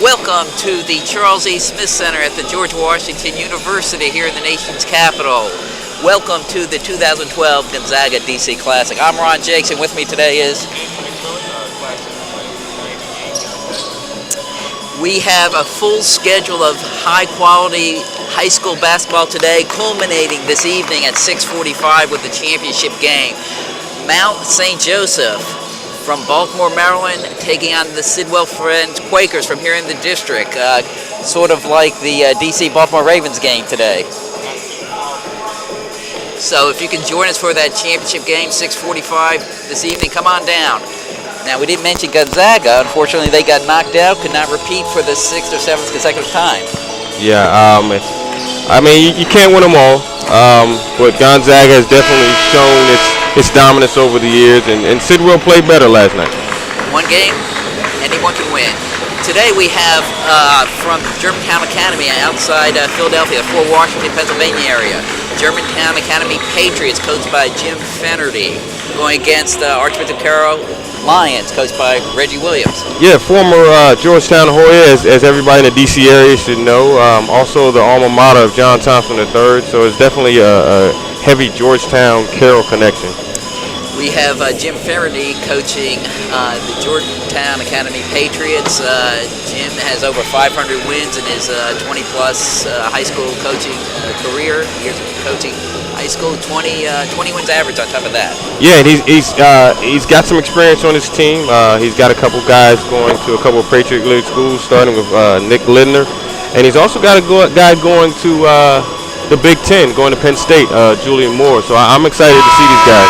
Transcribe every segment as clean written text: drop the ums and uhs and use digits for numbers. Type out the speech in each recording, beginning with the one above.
Welcome to the Charles E. Smith Center at the George Washington University here in the nation's capital. Welcome to the 2012 Gonzaga DC Classic. I'm Ron Jakes, and with me today is... We have a full schedule of high-quality high school basketball today, culminating this evening at 6:45 with the championship game. Mount St. Joseph from Baltimore, Maryland, taking on the Sidwell Friends Quakers from here in the district, sort of like the DC Baltimore Ravens game today. So if you can join us for that championship game, 6:45 this evening, come on down. Now, we didn't mention Gonzaga. Unfortunately, they got knocked out, could not repeat for the 6th or 7th consecutive time. Yeah, I mean, you can't win them all, but Gonzaga has definitely shown its dominance over the years, and Sidwell played better last night. One game, anyone can win. Today we have from Germantown Academy outside Philadelphia, Fort Washington, Pennsylvania area, Germantown Academy Patriots, coached by Jim Fennerty, going against Archbishop Carroll Lions, coached by Reggie Williams. Yeah, former Georgetown Hoya, as everybody in the D.C. area should know. Also the alma mater of John Thompson III, so it's definitely a heavy Georgetown Carroll connection. We have Jim Fennerty coaching the Georgetown Academy Patriots. Jim has over 500 wins in his 20-plus high school coaching career. Years of coaching high school, 20 wins average on top of that. Yeah, and he's got some experience on his team. He's got a couple guys going to a couple of Patriot League schools, starting with Nick Lindner, and he's also got a guy going to the Big Ten, going to Penn State, Julian Moore. So I'm excited to see these guys.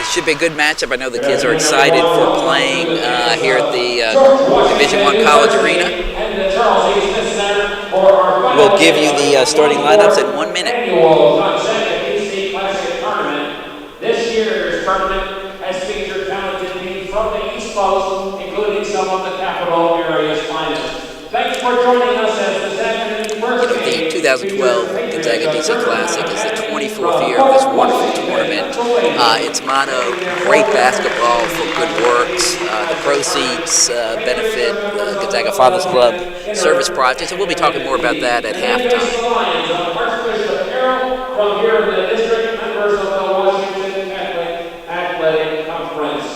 It should be a good matchup. I know the kids are excited for playing here at the Division I College Arena. We'll give you the starting lineups in 1 minute. This year's tournament has featured talented teams from the East Coast, including some of the capital area's finest. Thanks for joining us as this afternoon's first game. The 2012 Gonzaga DC Classic is the 24th year of this wonderful tournament. Its motto, great basketball for good works. The proceeds benefit Gonzaga Fathers Club service projects, and we'll be talking more about that at halftime. Archbishop Carroll from here in the district, members of the Washington Catholic Athletic Conference.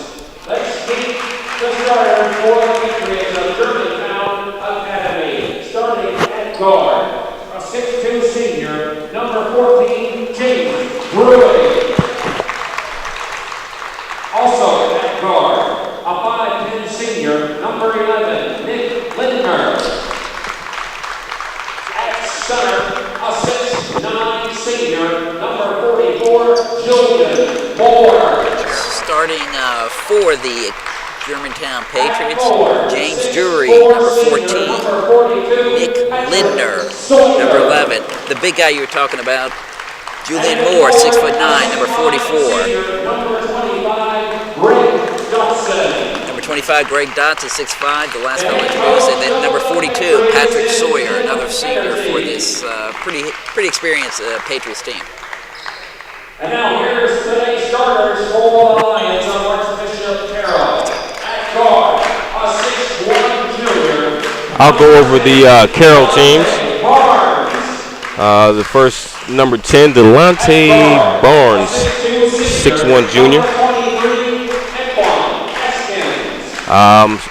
Let's meet the starter for the Patriots of Germantown Academy, starting at guard, a 6'2" senior, number 14, James Brewer. Also at guard, a 5'10" senior, number 11, Nick Lindner. At center, a 6'9" senior, number 44, Julian Moore. Starting for the Germantown Patriots, James Drury, number 14, Nick Lindner, number 11. The big guy you were talking about, Julian Moore, 6'9", number 44. Number 25, Greg Dotson, 6'5", the last fellow introduced, and then number 42, Patrick Sawyer, another senior for this pretty experienced Patriots team. And now here's today's starters for the Lions of Archbishop Carroll. At guard, a 6'1" junior. I'll go over the Carroll teams. The first, number 10, Delonte Barnes, 6'1" junior.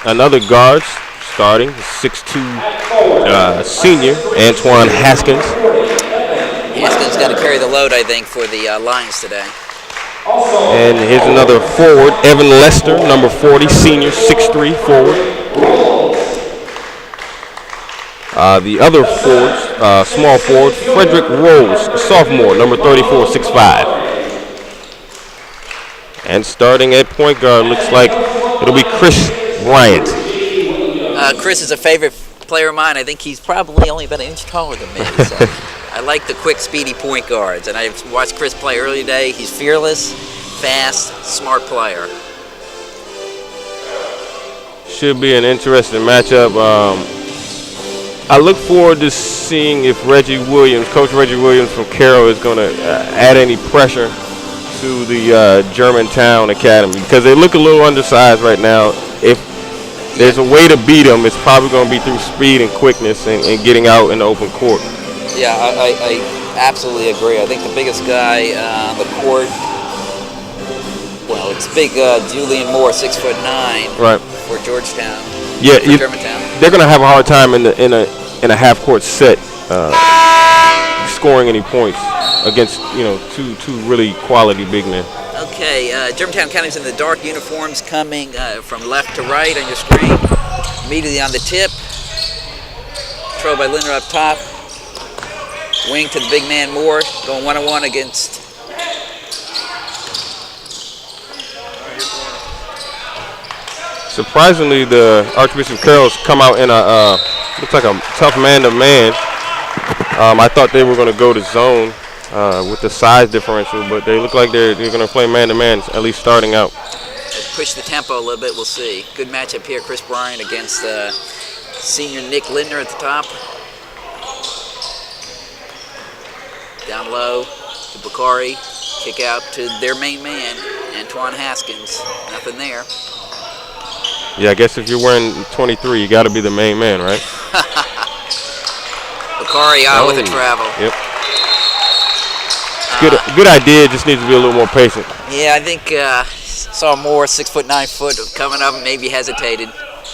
Another guard starting, 6'2" senior, Antoine Haskins. Haskins got to carry the load, I think, for the Lions today. And here's another forward, Evan Lester, number 40, senior, 6'3" forward. The other forwards, small forward, Frederick Rose, sophomore, number 34, 6'5". And starting at point guard, looks like it'll be Chris Bryant. Chris is a favorite player of mine. I think he's probably only about an inch taller than me. So I like the quick, speedy point guards. And I watched Chris play earlier today. He's fearless, fast, smart player. Should be an interesting matchup. I look forward to seeing if Coach Reggie Williams from Carroll is going to add any pressure to the Germantown Academy, because they look a little undersized right now. If there's a way to beat him. It's probably going to be through speed and quickness and getting out in the open court. Yeah, I absolutely agree. I think the biggest guy on the court, well, it's big Julian Moore, 6'9", right, for Georgetown. Yeah, for Germantown. They're going to have a hard time in a half court set scoring any points against two really quality big men. Okay, Germantown County's in the dark uniforms, coming from left to right on your screen. Immediately on the tip, controlled by Linder up top. Wing to the big man Moore, going one-on-one against. Surprisingly, the Archbishop Carroll's come out in a looks like a tough man-to-man. I thought they were going to go to zone with the size differential, but they look like they're going to play man-to-man, at least starting out. Push the tempo a little bit, we'll see. Good matchup here, Chris Bryant against senior Nick Lindner at the top. Down low to Bakari, kick out to their main man, Antoine Haskins. Nothing there. Yeah, I guess if you're wearing 23, you got to be the main man, right? Bakari with the travel. Yep. Good idea. Just needs to be a little more patient. Yeah, I think saw Moore 6'9" coming up, and maybe hesitated.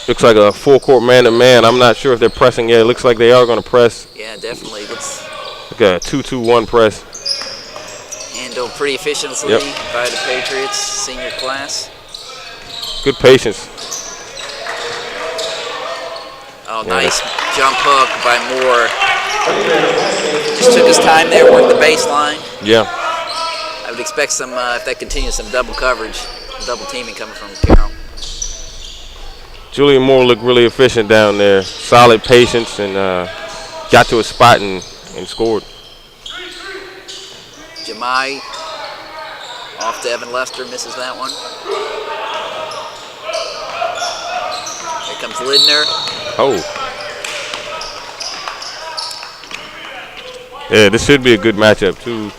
Looks like a full court man-to-man. I'm not sure if they're pressing yet. It looks like they are going to press. Yeah, definitely. Like a 2-2-1 press. Handled pretty efficiently by the Patriots senior class. Good patience. Oh, nice jump hook by Moore. Just took his time there, worked the baseline. Yeah. I would expect some, if that continues, some double coverage, double teaming coming from Carroll. Julian Moore looked really efficient down there. Solid patience and got to a spot and scored. Jemai off to Evan Lester, misses that one. Here comes Lindner. Oh. Yeah, this should be a good matchup. Two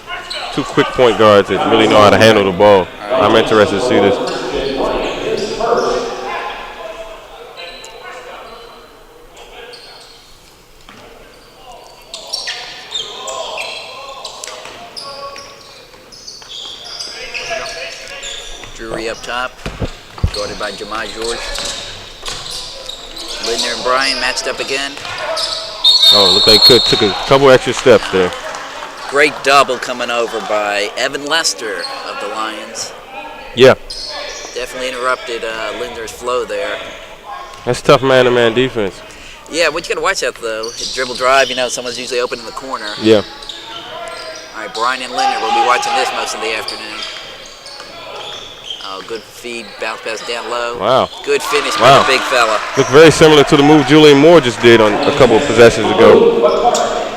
quick point guards that really know how to handle the ball. I'm interested to see this. Drury up top, guarded by Jemai George. Lindner and Bryan matched up again. Oh, looked like took a couple extra steps there. Great double coming over by Evan Lester of the Lions. Yeah. Definitely interrupted Linder's flow there. That's tough man-to-man defense. Yeah, what you got to watch out though, dribble drive, someone's usually open in the corner. Yeah. All right, Bryan and Lindner will be watching this most of the afternoon. Oh, good feed, bounce pass down low. Wow. Good finish by the big fella. Looked very similar to the move Julian Moore just did on a couple of possessions ago.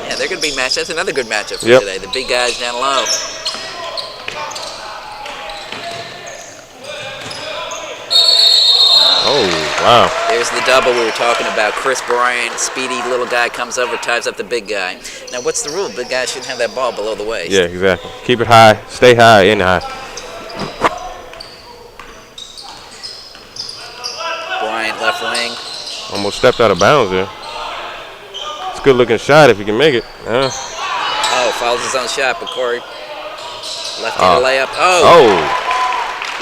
Yeah, they're going to be matched. That's another good matchup for today. The big guys down low. Oh, wow. There's the double we were talking about. Chris Bryant, speedy little guy, comes over, ties up the big guy. Now, what's the rule? Big guy shouldn't have that ball below the waist. Yeah, exactly. Keep it high, stay high, and high. Bryant left wing. Almost stepped out of bounds there. It's a good looking shot if you can make it. Oh, fouls his own shot, but Corey left-handed layup. Oh.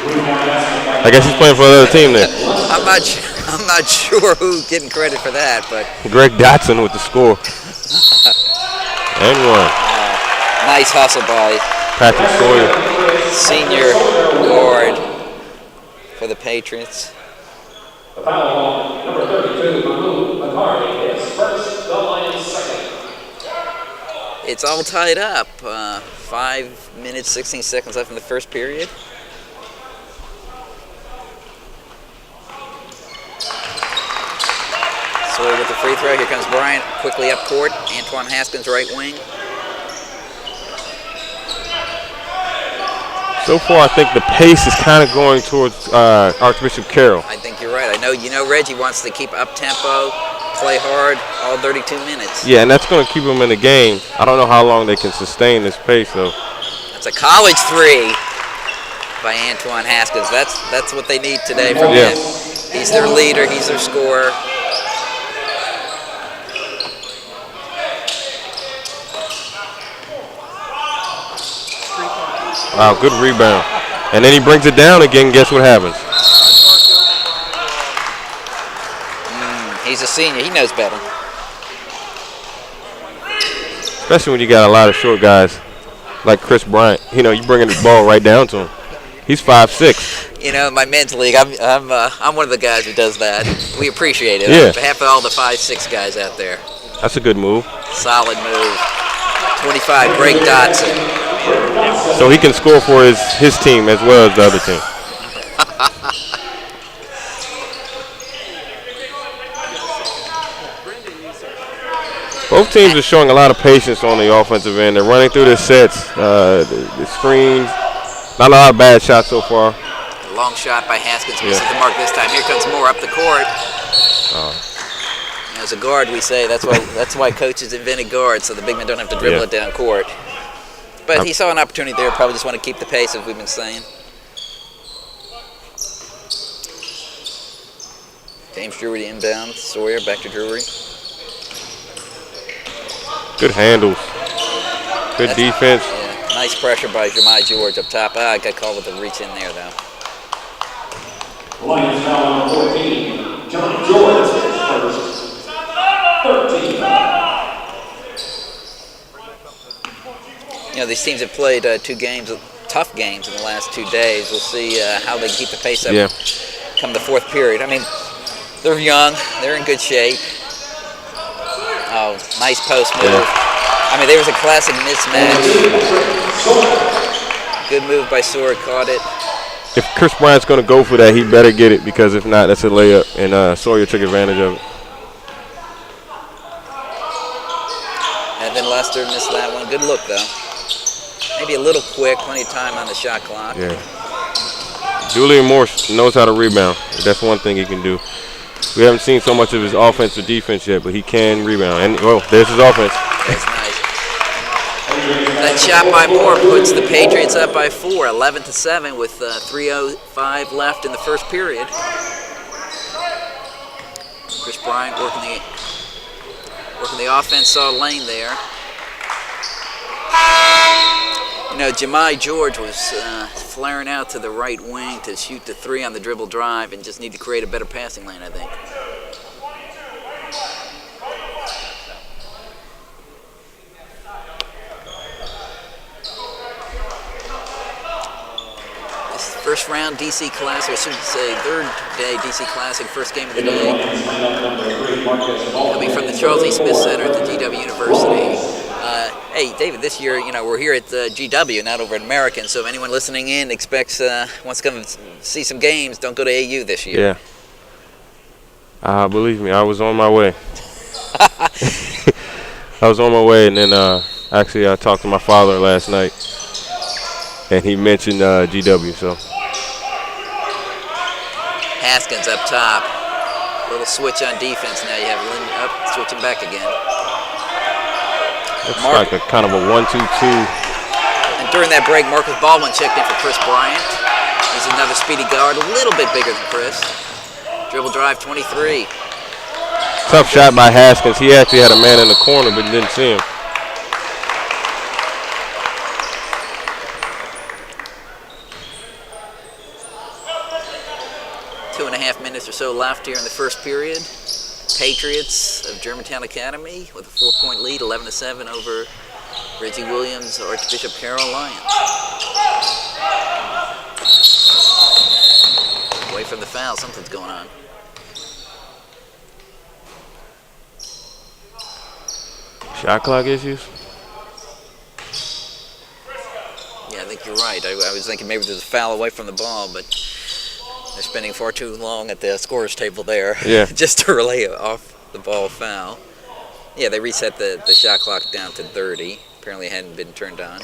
I guess he's playing for another team there. I'm not sure who's getting credit for that, but Greg Dotson with the score. And one. Nice hustle by Patrick Sawyer, senior guard for the Patriots. The foul on number 32, Mahmoud Bakari, is first, the Lions second. It's all tied up. 5 minutes, 16 seconds left in the first period. Sawyer with the free throw. Here comes Bryant quickly up court. Antoine Haskins right wing. So far, I think the pace is kind of going towards Archbishop Carroll. I think you're right. I know Reggie wants to keep up tempo, play hard, all 32 minutes. Yeah, and that's going to keep them in the game. I don't know how long they can sustain this pace, though. That's a college three by Antoine Haskins. That's what they need today from him. He's their leader. He's their scorer. Wow, good rebound. And then he brings it down again. Guess what happens? He's a senior. He knows better. Especially when you got a lot of short guys like Chris Bryant. You know, you bringing the ball right down to him. He's 5'6". You know, in my men's league, I'm one of the guys who does that. We appreciate it. Yeah. On behalf of all the 5'6" guys out there. That's a good move. Solid move. 25, Greg Dotson. So he can score for his team as well as the other team. Both teams are showing a lot of patience on the offensive end. They're running through their sets, the screens. Not a lot of bad shots so far. A long shot by Haskins. Misses the mark this time. Here comes Moore up the court. As a guard, we say that's why coaches invented guards, so the big men don't have to dribble it down court. But he saw an opportunity there. Probably just want to keep the pace, as we've been saying. James Drury inbound. Sawyer back to Drury. Good handles. Good defense. Yeah, nice pressure by Jemai George up top. I got called with the reach in there, though. Lions foul number 14. John George first. 13. You know, these teams have played two games, tough games in the last 2 days. We'll see how they keep the pace up come the fourth period. I mean, they're young. They're in good shape. Oh, nice post move. I mean, there was a classic mismatch. Good move by Sawyer, caught it. If Chris Bryant's going to go for that, he better get it, because if not, that's a layup, and Sawyer took advantage of it. And then Lester missed that one. Good look, though. Maybe a little quick, plenty of time on the shot clock. Yeah. Julian Morse knows how to rebound. That's one thing he can do. We haven't seen so much of his offense or defense yet, but he can rebound. And, well, there's his offense. That's nice. That shot by Moore puts the Patriots up by 4, 11-7, with 3:05 left in the first period. Chris Bryant working the offense, saw a lane there. You know, Jemai George was flaring out to the right wing to shoot the 3 on the dribble drive, and just need to create a better passing lane, I think. This first round DC Classic, I should say third day DC Classic, first game of the day. Coming from the Charles E. Smith Center at the GW University. Hey, David, this year, you know, we're here at GW, not over at American, so if anyone listening in wants to come see some games, don't go to AU this year. Yeah. Believe me, I was on my way. I was on my way, and then actually I talked to my father last night, and he mentioned GW, so. Haskins up top. Little switch on defense now. You have Lynn up, switching back again. Looks like a kind of a 1-2-2. And during that break, Marcus Baldwin checked in for Chris Bryant. He's another speedy guard, a little bit bigger than Chris. Dribble drive, 23. Tough shot by Haskins. He actually had a man in the corner, but didn't see him. Two and a half minutes or so left here in the first period. Patriots of Germantown Academy with a 4-point lead, 11-7 over Reggie Williams, Archbishop Carroll Lions. Away from the foul, something's going on. Shot clock issues? Yeah, I think you're right. I was thinking maybe there's a foul away from the ball, but they're spending far too long at the scorer's table there just to relay off the ball foul. Yeah, they reset the shot clock down to 30. Apparently it hadn't been turned on.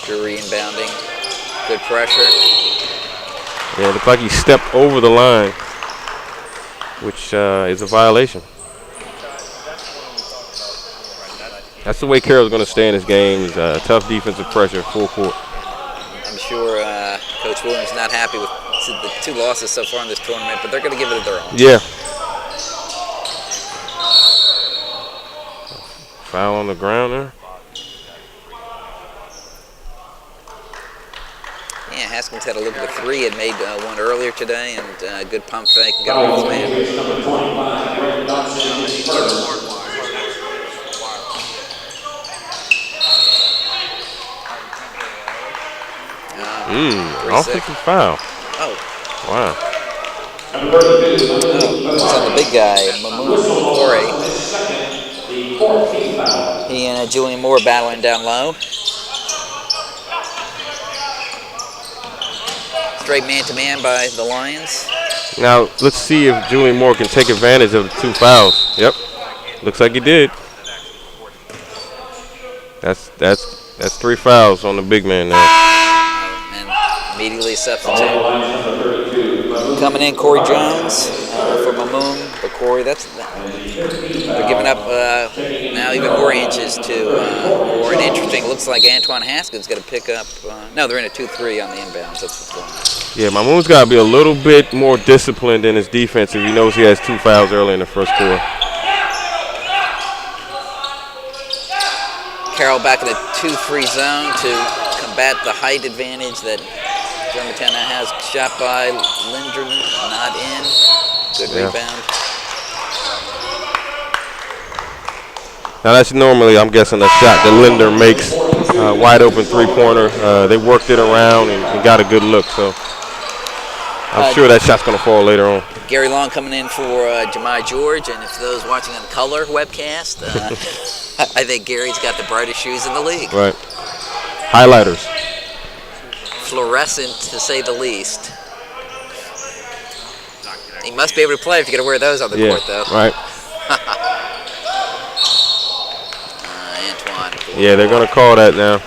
Drury inbounding. Good pressure. Yeah, it looked like he stepped over the line, which is a violation. That's the way Carroll's going to stay in this game. Tough defensive pressure, full court. I'm sure Coach Williams is not happy with It's the 2 losses so far in this tournament, but they're going to give it their all. Yeah. Foul on the ground there. Yeah, Haskins had a look at the 3 and made one earlier today, and good pump fake and got a roll man. Number 25, Greg Johnson is first. Offensive foul. Oh. Wow. It's on the big guy, Corey. He and Julian Moore battling down low. Straight man-to-man by the Lions. Now, let's see if Julian Moore can take advantage of the 2 fouls. Yep. Looks like he did. That's 3 fouls on the big man now. Immediately substitute. Coming in, Corey Jones for Mamoon, but Corey, they're giving up now even more inches to Moore. And interesting, looks like Antoine Haskins going to pick up. No, they're in a 2-3 on the inbounds. That's what's going on. Yeah, Mamoon's got to be a little bit more disciplined in his defense if he knows he has 2 fouls early in the first quarter. Carroll back in the 2-3 zone to combat the height advantage that Germantown now has. Shot by Lindgren, not in. Good rebound. Now that's normally, I'm guessing, a shot that Linder makes, wide open 3-pointer. They worked it around and got a good look, so I'm sure that shot's going to fall later on. Gary Long coming in for Jemai George, and if those watching on color webcast, I think Gary's got the brightest shoes in the league. Right. Highlighters. Fluorescent, to say the least. He must be able to play if you're going to wear those on the court, though. Right. Antoine. Yeah, they're going to call that now.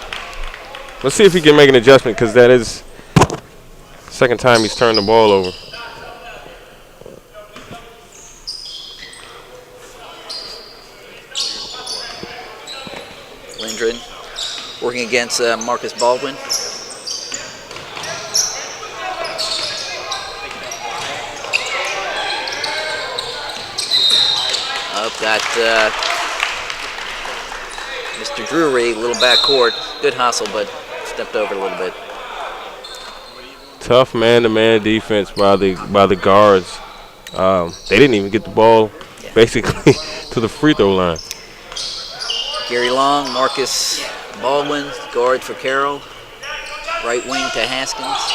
Let's see if he can make an adjustment, because that is the second time he's turned the ball over. Lindgren working against Marcus Baldwin. Got Mr. Drury, a little back court. Good hustle, but stepped over a little bit. Tough man-to-man defense by the guards. They didn't even get the ball basically to the free throw line. Gary Long, Marcus Baldwin, guard for Carroll. Right wing to Haskins.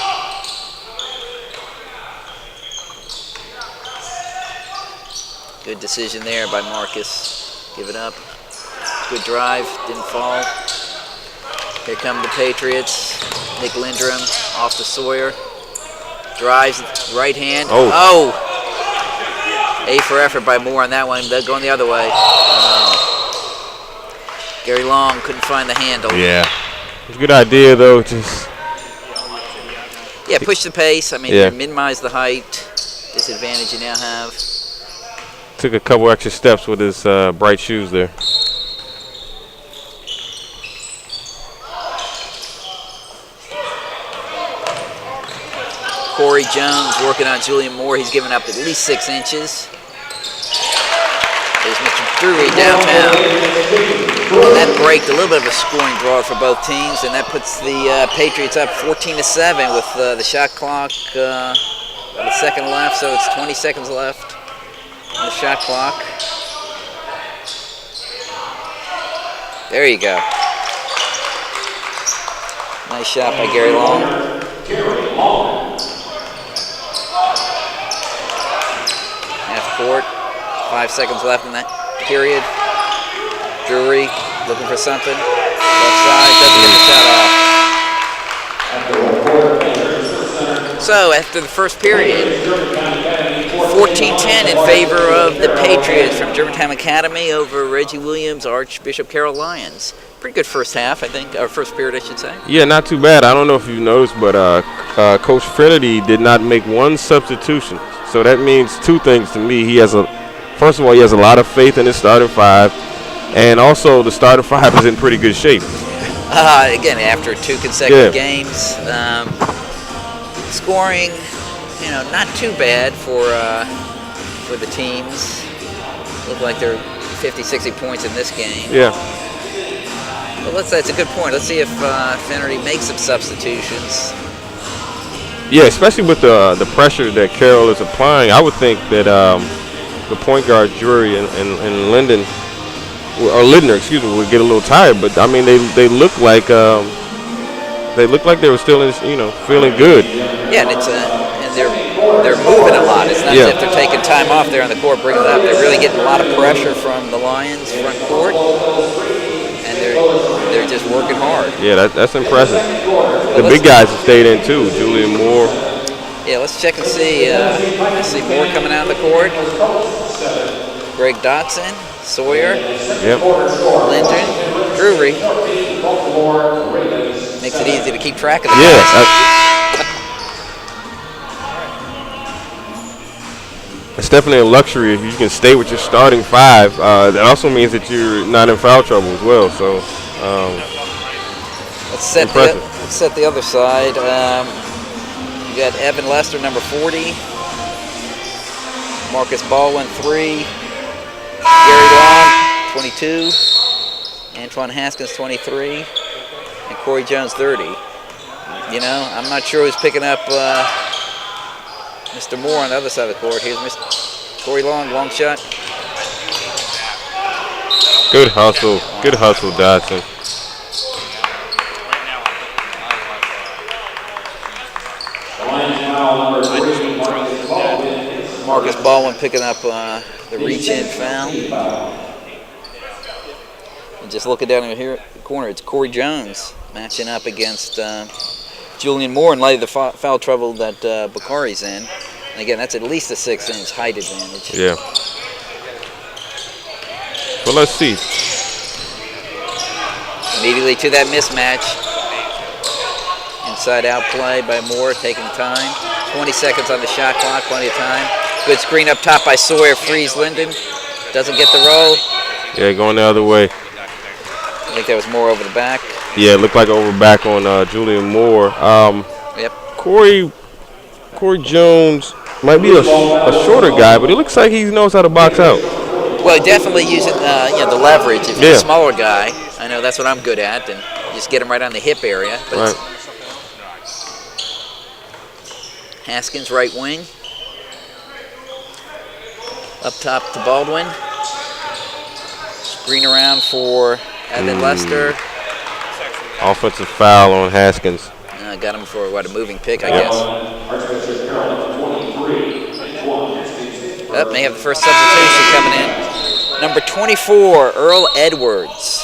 Good decision there by Marcus. Give it up. Good drive. Didn't fall. Here come the Patriots. Nick Lindrum off to Sawyer. Drives right hand. Oh! A for effort by Moore on that one. They're going the other way. Gary Long couldn't find the handle. Yeah. It's a good idea, though. Just push the pace. I mean, minimize the height disadvantage you now have. Took a couple extra steps with his bright shoes there. Corey Jones working on Julian Moore. He's given up at least 6 inches. There's Mr. Drury downtown. And that breaked a little bit of a scoring draw for both teams, and that puts the Patriots up 14-7 with the shot clock, the second left, so it's 20 seconds left. The shot clock. There you go. Nice shot by Gary Long. Half court. 5 seconds left in that period. Drury looking for something. Left side, doesn't get the shot off. So after the first period, 14-10 in favor of the Patriots from Germantown Academy over Reggie Williams, Archbishop Carroll Lions. Pretty good first half, I think, or first period, I should say. Yeah, not too bad. I don't know if you've noticed, but Coach Trinity did not make one substitution. So that means 2 things to me. First of all, he has a lot of faith in his starting 5, and also the starting 5 is in pretty good shape. Again, after 2 consecutive games, scoring not too bad for the teams. Look like they're 50, 60 points in this game. Yeah. But that's a good point. Let's see if Finnerty makes some substitutions. Yeah, especially with the pressure that Carroll is applying, I would think that the point guard Drury and Linden, or Lindner, excuse me, would get a little tired. But I mean, they look like they were still feeling good. Yeah, and they're moving a lot. It's not as if they're taking time off there on the court, bringing it up. They're really getting a lot of pressure from the Lions front court, and they're just working hard. Yeah, that's impressive. The big guys have stayed in too. Julian Moore. Yeah, let's check and see. I see Moore coming out of the court. Greg Dotson, Sawyer, Linden, Drury. Makes it easy to keep track of the guys. It's definitely a luxury if you can stay with your starting five. That also means that you're not in foul trouble as well. So let's set the other side. You got Evan Lester, number 40. Marcus Baldwin, 3. Gary Long, 22. Antoine Haskins, 23. And Corey Jones, 30. I'm not sure who's picking up Mr. Moore on the other side of the court. Here's Mr. Corey Long shot. Good hustle, Dodson. Marcus Baldwin picking up the reach-in foul. And just looking down here at the corner, it's Corey Jones matching up against Julian Moore in light of the foul trouble that Bakari's in. And again, that's at least a 6-inch height advantage. Yeah. Well, let's see. Immediately to that mismatch. Inside-out play by Moore, taking time. 20 seconds on the shot clock, plenty of time. Good screen up top by Sawyer, frees Linden. Doesn't get the roll. Yeah, going the other way. I think that was Moore over the back. Yeah, it looked like over back on Julian Moore. Yep. Corey Jones might be a shorter guy, but it looks like he knows how to box out. Well, definitely using the leverage. If you're a smaller guy, I know that's what I'm good at, and just get him right on the hip area. But Haskins, right wing. Up top to Baldwin. Screen around for Evan Lester. Offensive foul on Haskins. Got him for, a moving pick, I guess. May have the first substitution coming in. Number 24, Earl Edwards.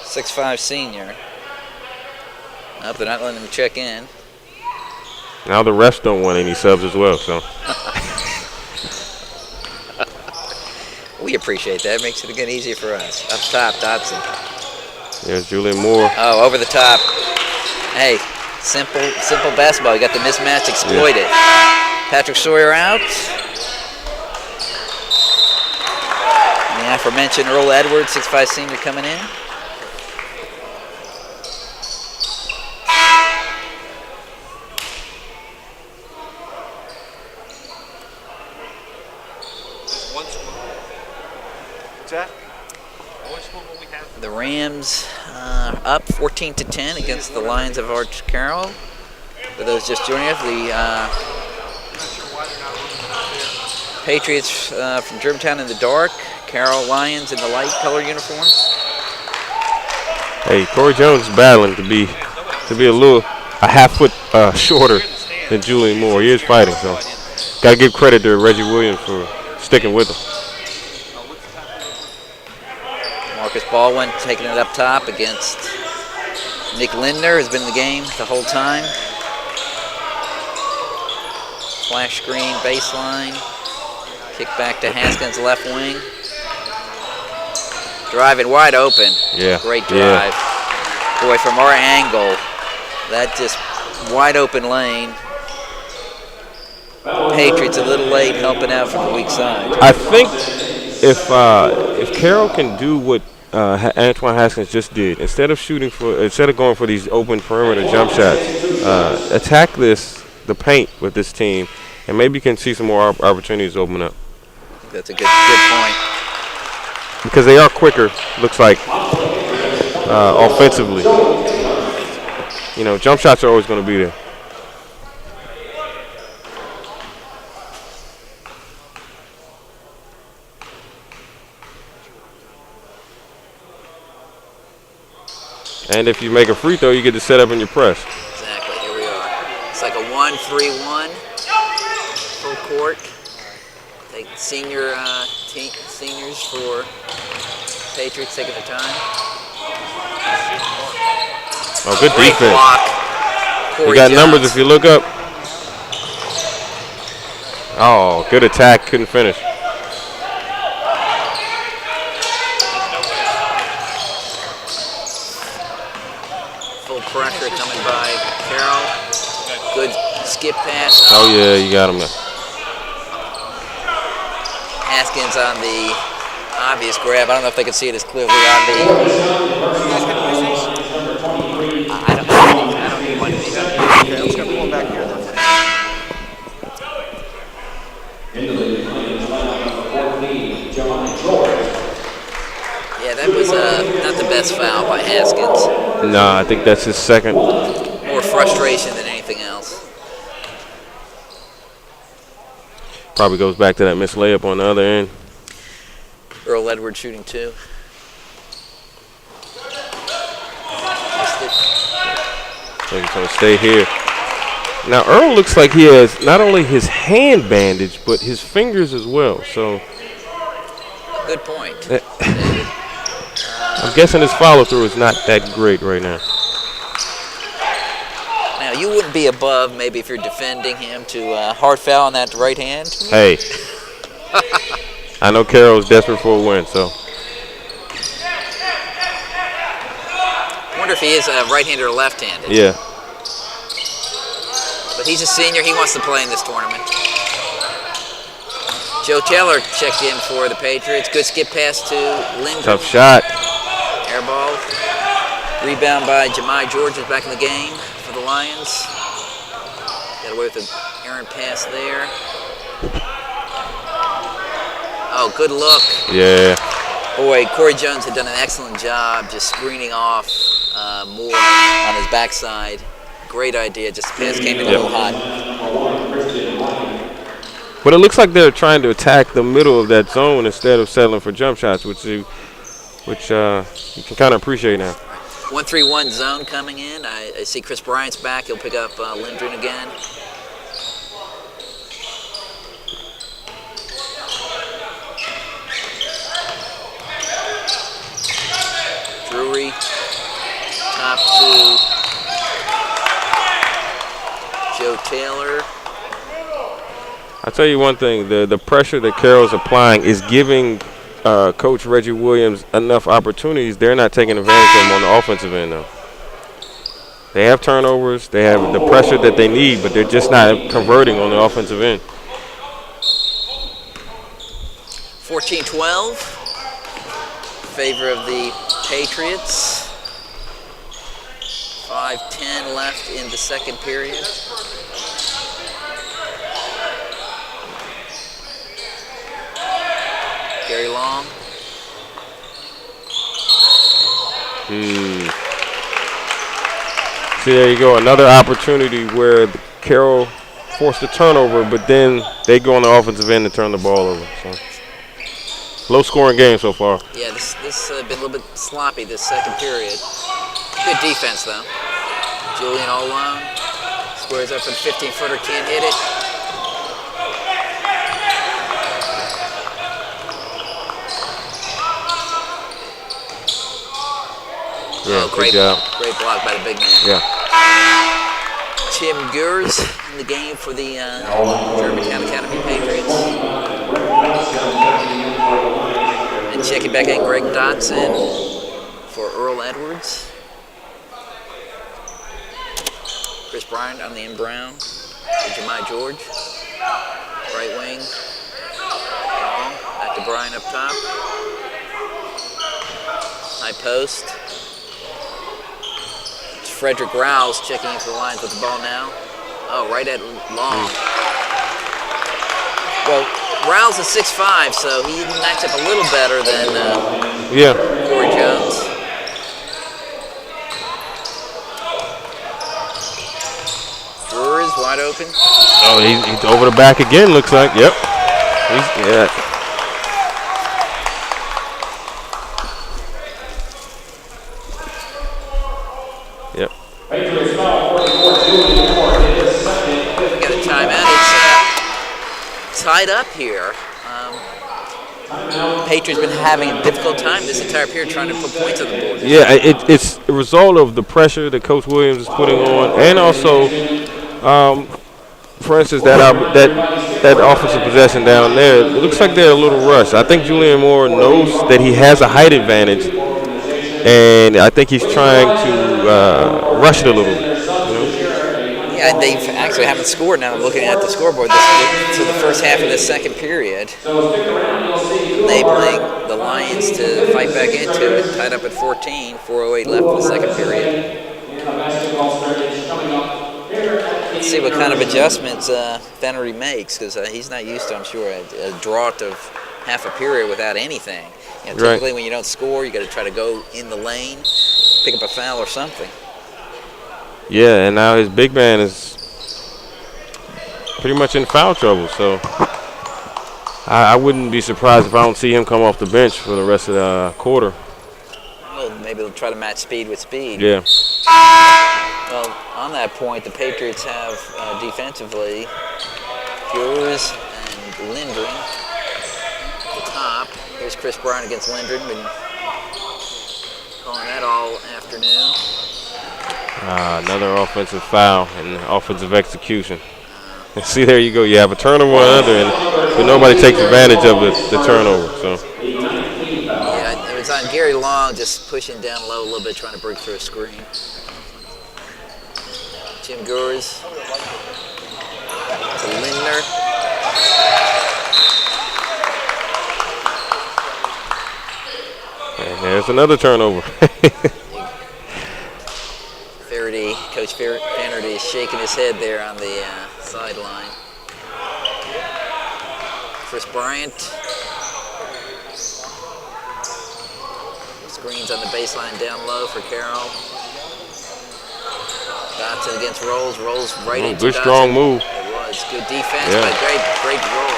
6'5" senior. They're not letting him check in. Now the refs don't want any subs as well, so. We appreciate that. It makes it again easier for us. Up top, Dodson. There's Julian Moore. Oh, over the top. Hey, simple basketball. You got the mismatch exploited. Patrick Sawyer out. And the aforementioned Earl Edwards, 6'5" senior, coming in. The Rams up 14-10 against the Lions of Carroll. For those just joining us, the Patriots from Germantown in the dark, Carroll Lions in the light color uniforms. Hey, Corey Jones is battling to be a half foot shorter than Julian Moore. He is fighting, so got to give credit to Reggie Williams for sticking with him. Marcus Baldwin taking it up top against Nick Lindner, has been in the game the whole time. Flash screen, baseline. Kick back to Haskins, left wing. Driving wide open. Yeah. Great drive. Yeah. Boy, from our angle, that just wide open lane. Patriots a little late helping out from the weak side. I think if Carroll can do what Antoine Haskins just did, instead of going for these open perimeter jump shots, attack the paint with this team and maybe you can see some more opportunities open up. That's a good point. Because they are quicker, looks like, offensively. You know, jump shots are always going to be there. And if you make a free throw, you get to set up in your press. Exactly. Here we are. It's like a 1-3-1 full court. Take seniors for Patriots taking their time. Oh, good Great defense. block. You got numbers if you look up. Oh, good attack. Couldn't finish. Full pressure coming by Carroll. Good skip pass. Oh, yeah, you got him there. Haskins on the obvious grab. I don't know if they can see it as clearly on the. I don't need one of these. Okay, I'm just going to pull him back here then. Yeah, that was not the best foul by Haskins. Nah, I think that's his second. More frustration than anything else. Probably goes back to that missed layup on the other end. Earl Edwards shooting two. So he's going to stay here. Now, Earl looks like he has not only his hand bandaged, but his fingers as well. So Good point. I'm guessing his follow-through is not that great right now. Now, you wouldn't be above, maybe if you're defending him, to hard foul on that right hand. Hey, I know Carroll's desperate for a win, so. I wonder if he is a right-handed or left-handed. Yeah. But he's a senior. He wants to play in this tournament. Joe Taylor checked in for the Patriots. Good skip pass to Lindgren. Tough shot. Air ball. Rebound by Jemai George is back in the game for the Lions. Got away with an errant pass there. Oh, good look. Yeah. Boy, Corey Jones had done an excellent job just screening off Moore on his backside. Great idea. Just the pass came in a little hot. But it looks like they're trying to attack the middle of that zone instead of settling for jump shots, which you can kind of appreciate now. 1-3-1 zone coming in. I see Chris Bryant's back. He'll pick up Lindgren again. Drury, top two. Joe Taylor. I'll tell you one thing, the pressure that Carroll's applying is giving Coach Reggie Williams enough opportunities. They're not taking advantage of them on the offensive end, though. They have turnovers. They have the pressure that they need, but they're just not converting on the offensive end. 14-12. Favor of the Patriots. 5:10 left in the second period. Gary Long. See, there you go. Another opportunity where Carroll forced a turnover, but then they go on the offensive end and turn the ball over. So, low-scoring game so far. Yeah, this been a little bit sloppy this second period. Good defense, though. Julian all alone. Squares up for the 15-footer, can't hit it. Yeah, Oh, great, good job. great block by the big man. Yeah. Tim Gers in the game for the Germantown Academy Patriots. And checking back in, Greg Dotson for Earl Edwards. Chris Bryant on the end Brown. Jemai George. Right wing. Long. Back to Bryant up top. High post. Frederick Rouse checking in for the Lions with the ball now. Oh, right at Long. Riles is 6'5", so he matched up a little better than Corey Jones. Brewer is wide open. Oh, he's over the back again, looks like. Yep. Yeah. Yep. Patriots foul 44-24. It is second. We got a timeout. It's tied up here. Patriots been having a difficult time this entire period trying to put points on the board. Yeah, it's a result of the pressure that Coach Williams is putting on, and also, for instance, that offensive possession down there, it looks like they're a little rushed. I think Julian Moore knows that he has a height advantage, and I think he's trying to rush it a little bit. Yeah, they actually haven't scored now. I'm looking at the scoreboard. So the first half of the second period, enabling the Lions to fight back into it. Tied up at 14, 4:08 left in the second period. Let's see what kind of adjustments Fennery makes, because he's not used to, I'm sure, a drought of half a period without anything. You know, typically, when you don't score, you got to try to go in the lane, pick up a foul or something. Yeah, and now his big man is pretty much in foul trouble, so I wouldn't be surprised if I don't see him come off the bench for the rest of the quarter. Well, maybe they'll try to match speed with speed. Yeah. Well, on that point, the Patriots have defensively Hughes and Lindgren at the top. Here's Chris Bryant against Lindgren. Been calling that all afternoon. Another offensive foul and offensive execution. See, there you go. You have a turnover on the other end, but nobody takes advantage of the turnover. So. Yeah, it was on Gary Long, just pushing down low a little bit, trying to break through a screen. Jim Gores to Lindner. And there's another turnover. Coach Fennerty is shaking his head there on the sideline. Chris Bryant. Screens on the baseline down low for Carroll. Dotson against Rolls. Rolls right into good Dotson. Strong move. It was. Good defense, but great roll.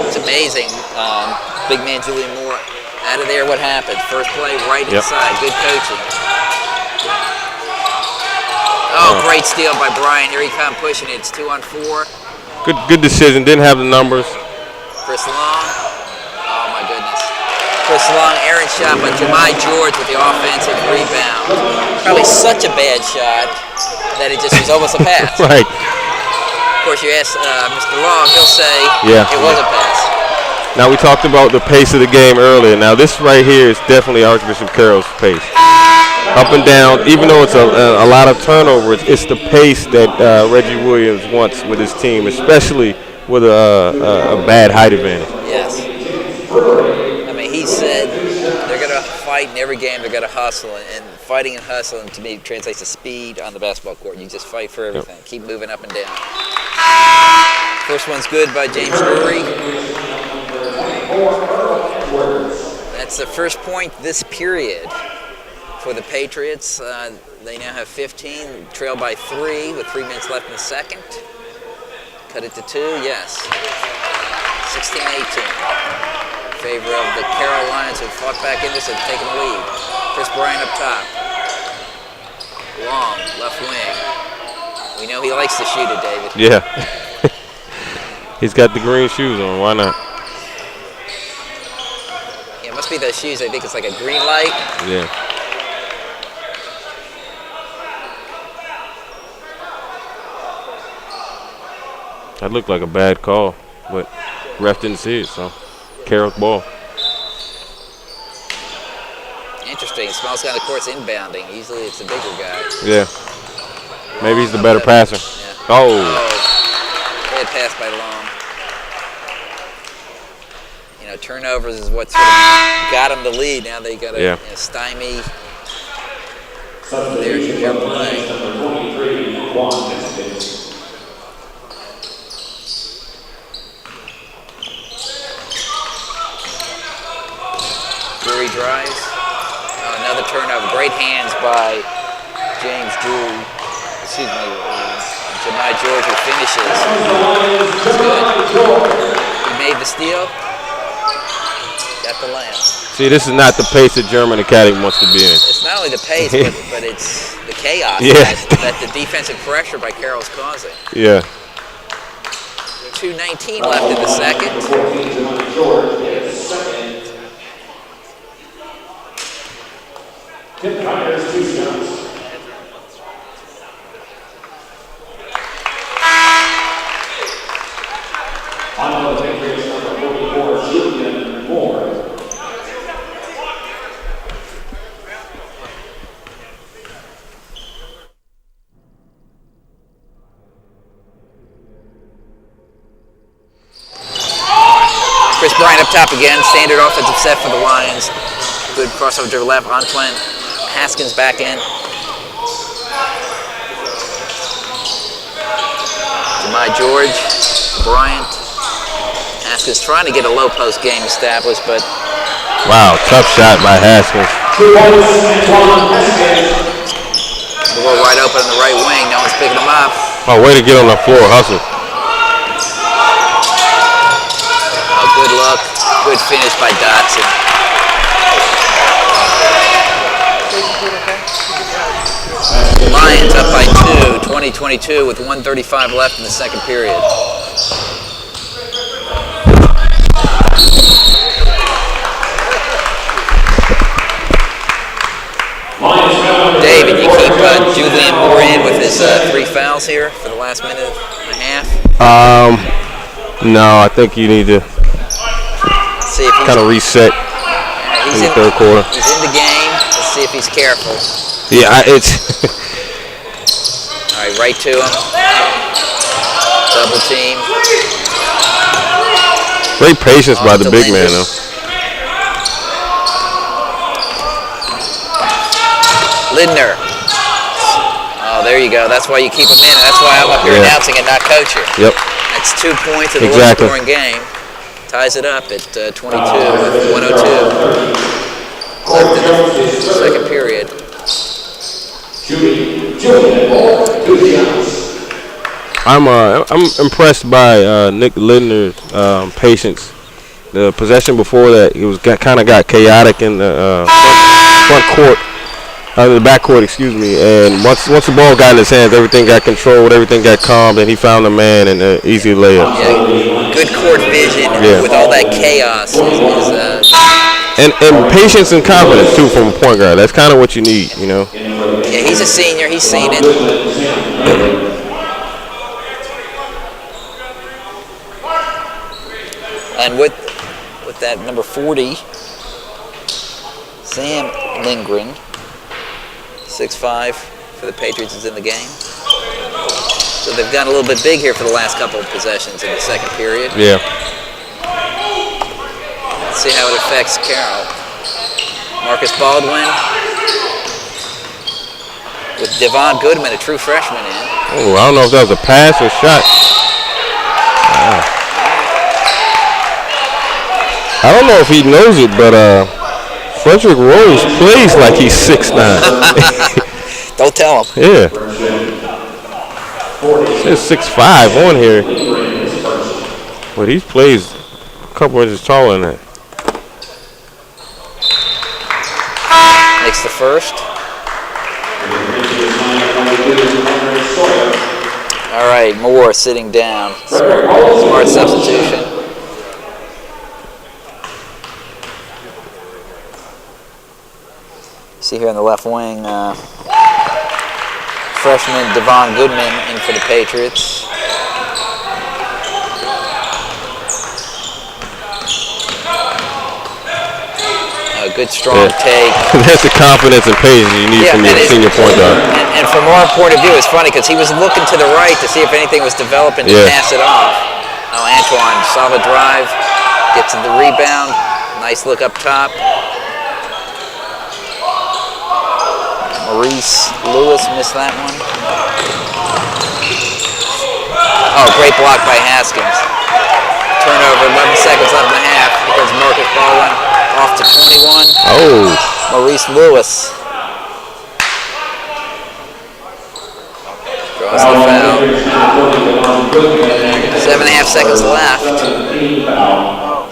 It's amazing. Big man Julian Moore out of there. What happened? First play right inside. Good coaching. Oh, great steal by Bryant. Here he comes pushing it. It's 2-on-4. Good decision. Didn't have the numbers. Chris Long. Oh, my goodness. Chris Long, errant shot, but Jemai George with the offensive rebound. Probably such a bad shot that it just was almost a pass. Right. Of course, you ask Mr. Long, he'll say it was a pass. Now, we talked about the pace of the game earlier. Now, this right here is definitely Archbishop Carroll's pace. Up and down, even though it's a lot of turnovers, it's the pace that Reggie Williams wants with his team, especially with a bad height advantage. Yes. I mean, he said they're going to fight in every game, they're going to hustle, and fighting and hustling to me translates to speed on the basketball court. You just fight for everything. Yep. Keep moving up and down. First one's good by James Drury. That's the first point this period for the Patriots. They now have 15, trail by 3 with 3 minutes left in the second. Cut it to 2, yes. 16-18. In favor of the Carroll Lions, who fought back in this and taken the lead. Chris Bryant up top. Long, left wing. We know he likes to shoot it, David. Yeah. He's got the green shoes on. Why not? Yeah, it must be those shoes. I think it's like a green light. Yeah. That looked like a bad call, but ref didn't see it, so Carroll's ball. Interesting. Small's got, of course, inbounding. Usually it's a bigger guy. Yeah. Maybe he's the better passer. Yeah. Oh. Bad pass by Long. You know, turnovers is what sort of got them the lead. Now they got to stymie their play. drives. Another turnover. Great hands by James Drew. Excuse me, Jemai George who finishes. That's good. He made the steal. Got the layup. See, this is not the pace that German Academy wants to be in. It's not only the pace, but it's the chaos that the defensive pressure by Carroll is causing. Yeah. 2:19 left in the second. Tip Connors, 2 shots. On the Patriots, number 44, Julian Moore. Chris Bryant up top again. Standard offensive set for the Lions. Good crossover to the left. Antoine Haskins back in. Jemai George, Bryant. Haskins trying to get a low post game established, but Wow, tough shot by Haskins. 2 points, Antoine Haskins. the ball wide open on the right wing. No one's picking him up. Oh, way to get on the floor, hustle. Good look. Good finish by Dotson. Lions up by 2, 20-22 with 1:35 left in the second period. David, you keep Julian Moore in with his 3 fouls here for the last minute and a half? No, I think you need to See if he's, kind of reset he's in the third quarter. He's in the game. Let's see if he's careful. Yeah, it's All right, right to him. Double team. great patience by the to big man, Linders. though. Lindner. Oh, there you go. That's why you keep him in. That's why I'm up here announcing and not coaching. Yep. That's 2 points in the Exactly. low-scoring game. Ties it up at 22 with 1:02 left in the second period. Julian Moore, 2 shots. I'm impressed by Nick Lindner's patience. The possession before that, it was kind of got chaotic in the front court. The back court, excuse me, and once the ball got in his hands, everything got controlled, everything got calmed, and he found the man and easy layup. Yeah, good court vision with all that chaos. And patience and confidence too from a point guard. That's kind of what you need, you know. Yeah, he's a senior. He's seen it. And with that number 40, Sam Lindgren. 6'5" for the Patriots is in the game. So they've gotten a little bit big here for the last couple of possessions in the second period. Yeah. Let's see how it affects Carroll. Marcus Baldwin with Devon Goodman, a true freshman in. Oh, I don't know if that was a pass or shot. I don't know if he knows it, but Frederick Rose plays like he's 6'9". Don't tell him. Yeah. It says 6'5" on here. But he plays a couple inches taller than that. Makes the first. All right, Moore sitting down. Smart substitution. See here on the left wing, freshman Devon Goodman in for the Patriots. A good strong take. That's the confidence and patience you need from your senior point guard. And from our point of view, it's funny because he was looking to the right to see if anything was developing to pass it off. Oh, Antoine, solid drive, gets the rebound, nice look up top. Maurice Lewis missed that one. Oh, great block by Haskins. Turnover, 11 seconds left in the half. Here comes Marcus Baldwin off to 21. Oh. Maurice Lewis. Draws the foul. 7.5 seconds left.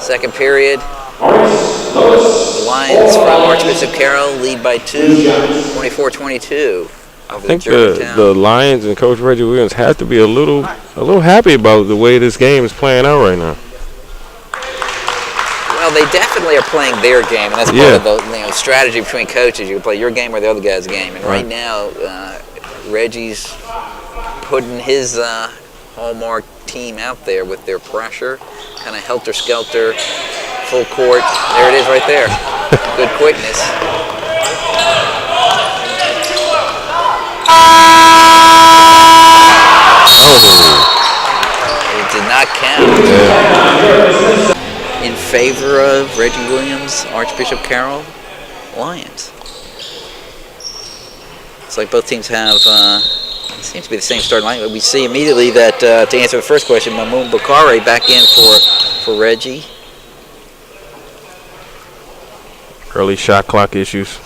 Second period. The Lions from Archbishop Carroll lead by 2, 24-22. I think the Lions and Coach Reggie Williams have to be a little happy about the way this game is playing out right now. Well, they definitely are playing their game, and that's part of the strategy between coaches. You can play your game or the other guy's game. And right now, Reggie's putting his hallmark team out there with their pressure, kind of helter-skelter, full court. There it is right there. Good quickness. It did not count. In favor of Reggie Williams, Archbishop Carroll, Lions. It's like both teams have, it seems to be the same starting line, but we see immediately that, to answer the first question, Mamoun Bakari back in for Reggie. Early shot clock issues.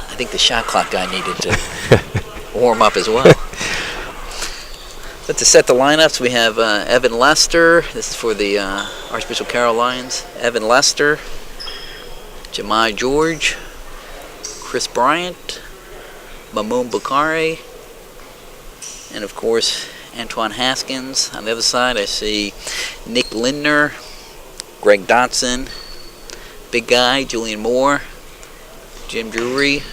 I think the shot clock guy needed to warm up as well. But to set the lineups, we have Evan Lester. This is for the Archbishop Carroll Lions. Evan Lester, Jemai George, Chris Bryant, Mamoun Bakari, and of course Antoine Haskins. On the other side, I see Nick Lindner, Greg Dotson, big guy Julian Moore, Jim Drury,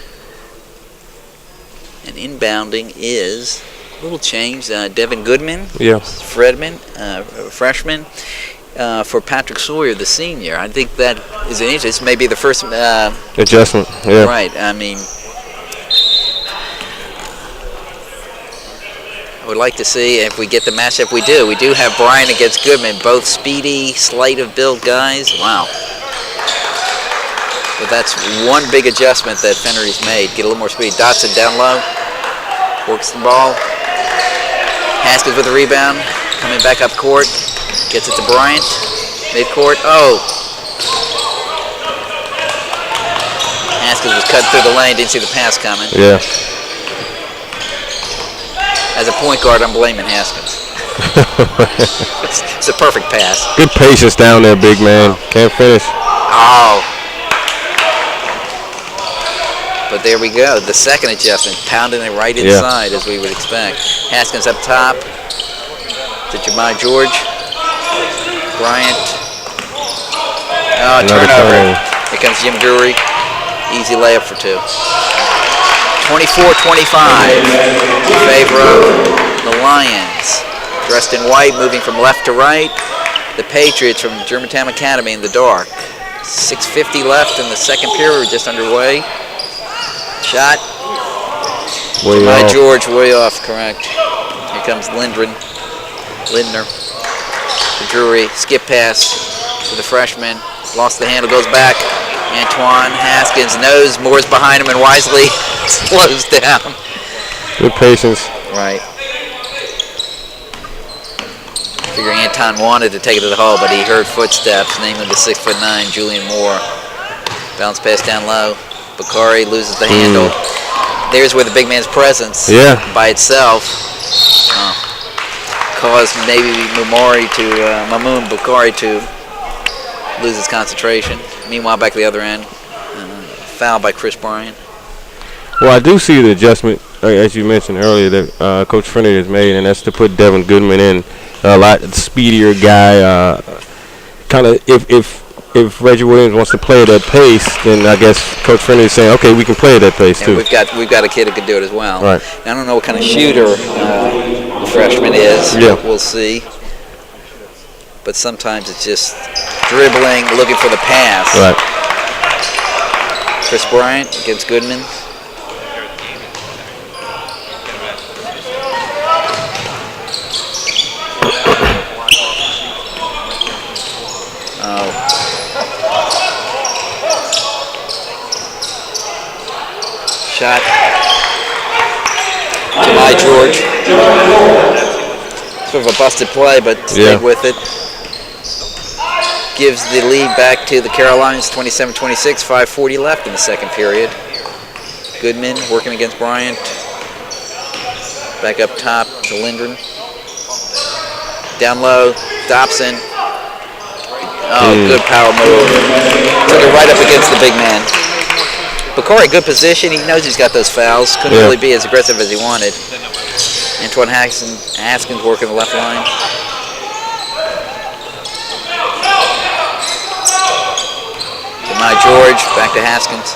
and inbounding is a little change. Devin Goodman, freshman, for Patrick Sawyer, the senior. I think that is an interest. Maybe the first adjustment. Yeah. Right. I mean, I would like to see if we get the matchup. We do. We do have Bryan against Goodman, both speedy, slight of build guys. Wow. But that's one big adjustment that Fennery's made. Get a little more speed. Dotson down low, works the ball. Haskins with the rebound, coming back up court, gets it to Bryant, mid-court. Oh! Haskins was cut through the lane, didn't see the pass coming. Yeah. As a point guard, I'm blaming Haskins. It's a perfect pass. Good patience down there, big man. Can't finish. Oh. But there we go. The second adjustment, pounding it right inside as we would expect. Haskins up top to Jemai George. Bryant. Oh, turnover. Here comes Jim Drury. Easy layup for 2. 24-25 in favor of the Lions. Dressed in white, moving from left to right. The Patriots from Germantown Academy in the dark. 6:50 left in the second period. We're just underway. Shot. Jemai George way off, correct. Here comes Lindner. The Drury, skip pass to the freshman. Lost the handle, goes back. Antoine Haskins knows Moore's behind him and wisely slows down. Good patience. Right. I figure Anton wanted to take it to the hole, but he heard footsteps, namely the 6'9" Julian Moore. Bounce pass down low. Bakari loses the handle. There's where the big man's presence by itself caused maybe Mamoun Bakari to lose his concentration. Meanwhile, back to the other end, foul by Chris Bryant. Well, I do see the adjustment, as you mentioned earlier, that Coach Fennery has made, and that's to put Devin Goodman in, a lot speedier guy. Kind of, if Reggie Williams wants to play at that pace, then I guess Coach Fennery is saying, okay, we can play at that pace too. We've got a kid who can do it as well. Right. I don't know what kind of shooter the freshman is. Yeah. We'll see. But sometimes it's just dribbling, looking for the pass. Right. Chris Bryant against Goodman. Shot. Jemai George. Sort of a busted play, but stayed with it. gives the lead back to the Carolinians, 27-26, 5:40 left in the second period. Goodman working against Bryant. Back up top to Lindgren. Down low, Dobson. Oh, good power move. Took it right up against the big man. Bakari, good position. He knows he's got those fouls. Couldn't really be as aggressive as he wanted. Antoine Haskins working the left line. Demai George, back to Haskins.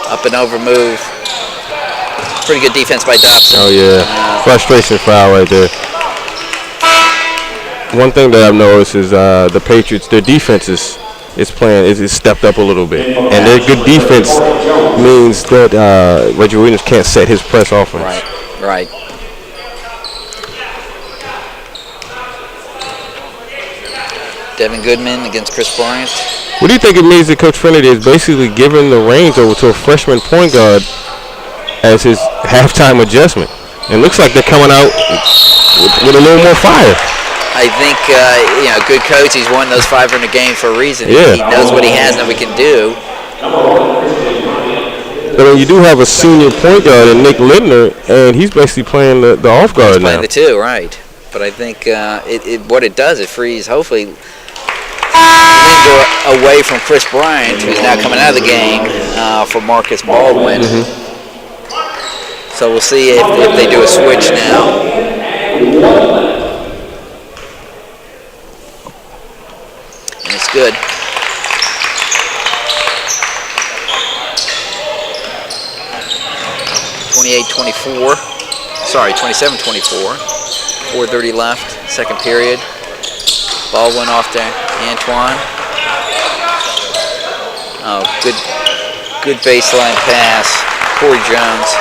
Up and over move. Pretty good defense by Dobson. Oh, yeah. Frustration foul right there. One thing that I've noticed is the Patriots, their defense is stepped up a little bit. And their good defense means that Reggie Williams can't set his press offense. Right. Devin Goodman against Chris Bryant. What do you think it means that Coach Trinity is basically giving the reins over to a freshman point guard as his halftime adjustment? It looks like they're coming out with a little more fire. I think, good coach. He's won those 500 games for a reason. Yeah. He knows what he has and what he can do. But then you do have a senior point guard in Nick Lindner, and he's basically playing the off guard now. Playing the two, right. But I think what it does, it frees, hopefully, Lindner away from Chris Bryant, who's now coming out of the game for Marcus Baldwin. So we'll see if they do a switch now. And it's good. Sorry, 27-24. 4:30 left, second period. Baldwin off to Antoine. Oh, good baseline pass. Corey Jones.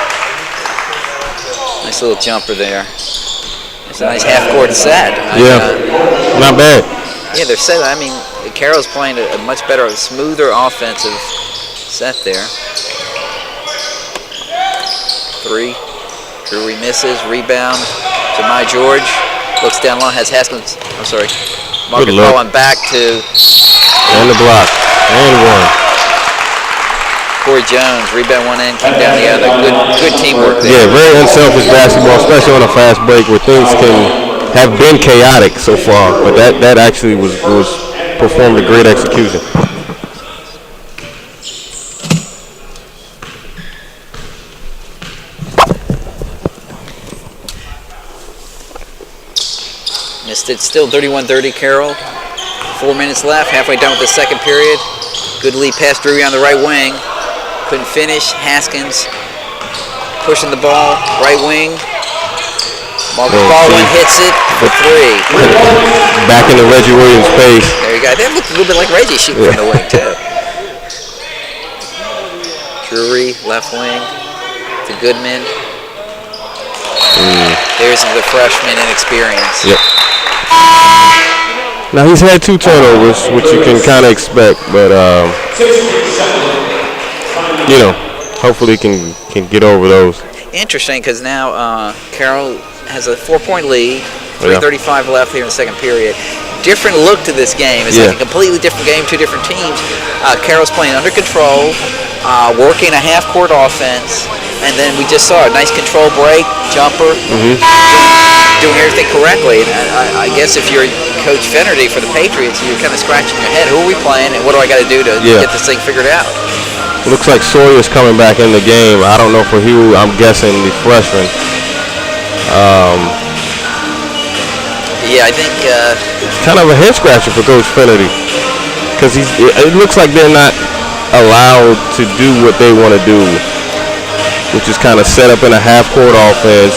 Nice little jumper there. It's a nice half-court set. Not bad. Yeah, they're set. I mean, Carroll's playing a much better, smoother offensive set there. 3. Drury misses. Rebound. Demai George looks down low. Has Haskins. Marcus Baldwin back to. And the block. And one. Corey Jones, rebound one end, came down the other. Good teamwork there. Yeah, very unselfish basketball, especially on a fast break where things can have been chaotic so far. But that actually was performed a great execution. Missed it. Still 31-30 Carroll. 4 minutes left. Halfway done with the second period. Good lead pass. Drury on the right wing. Couldn't finish. Haskins pushing the ball. Right wing. Marcus Baldwin hits it for 3. Back into Reggie Williams' pace. There you go. That looked a little bit like Reggie shooting from the wing too. Drury, left wing to Goodman. There's the freshman inexperience. Yep. Now he's had 2 turnovers, which you can kind of expect, but hopefully can get over those. Interesting, because now Carroll has a 4-point lead. 3:35 left here in the second period. Different look to this game. It's like a completely different game, 2 different teams. Carroll's playing under control, working a half-court offense, and then we just saw a nice control break, jumper, doing everything correctly. And I guess if you're Coach Finnerty for the Patriots, you're kind of scratching your head. Who are we playing, and what do I got to do to get this thing figured out? Looks like Sawyer's coming back in the game. I don't know for who. I'm guessing the freshman. I think it's kind of a head scratcher for Coach Finnerty because it looks like they're not allowed to do what they want to do, which is kind of set up in a half-court offense,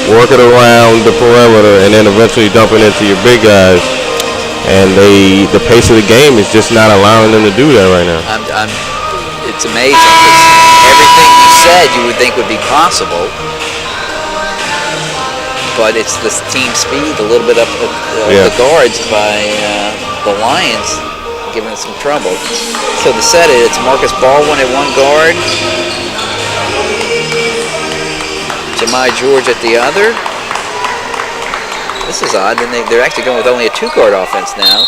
work it around the perimeter, and then eventually dump it into your big guys. And the pace of the game is just not allowing them to do that right now. It's amazing because everything you said you would think would be possible, but it's this team speed, a little bit up the guards by the Lions, giving us some trouble. So to set it, it's Marcus Baldwin at one guard, Demai George at the other, This is odd. Then they're actually going with only a 2-guard offense now.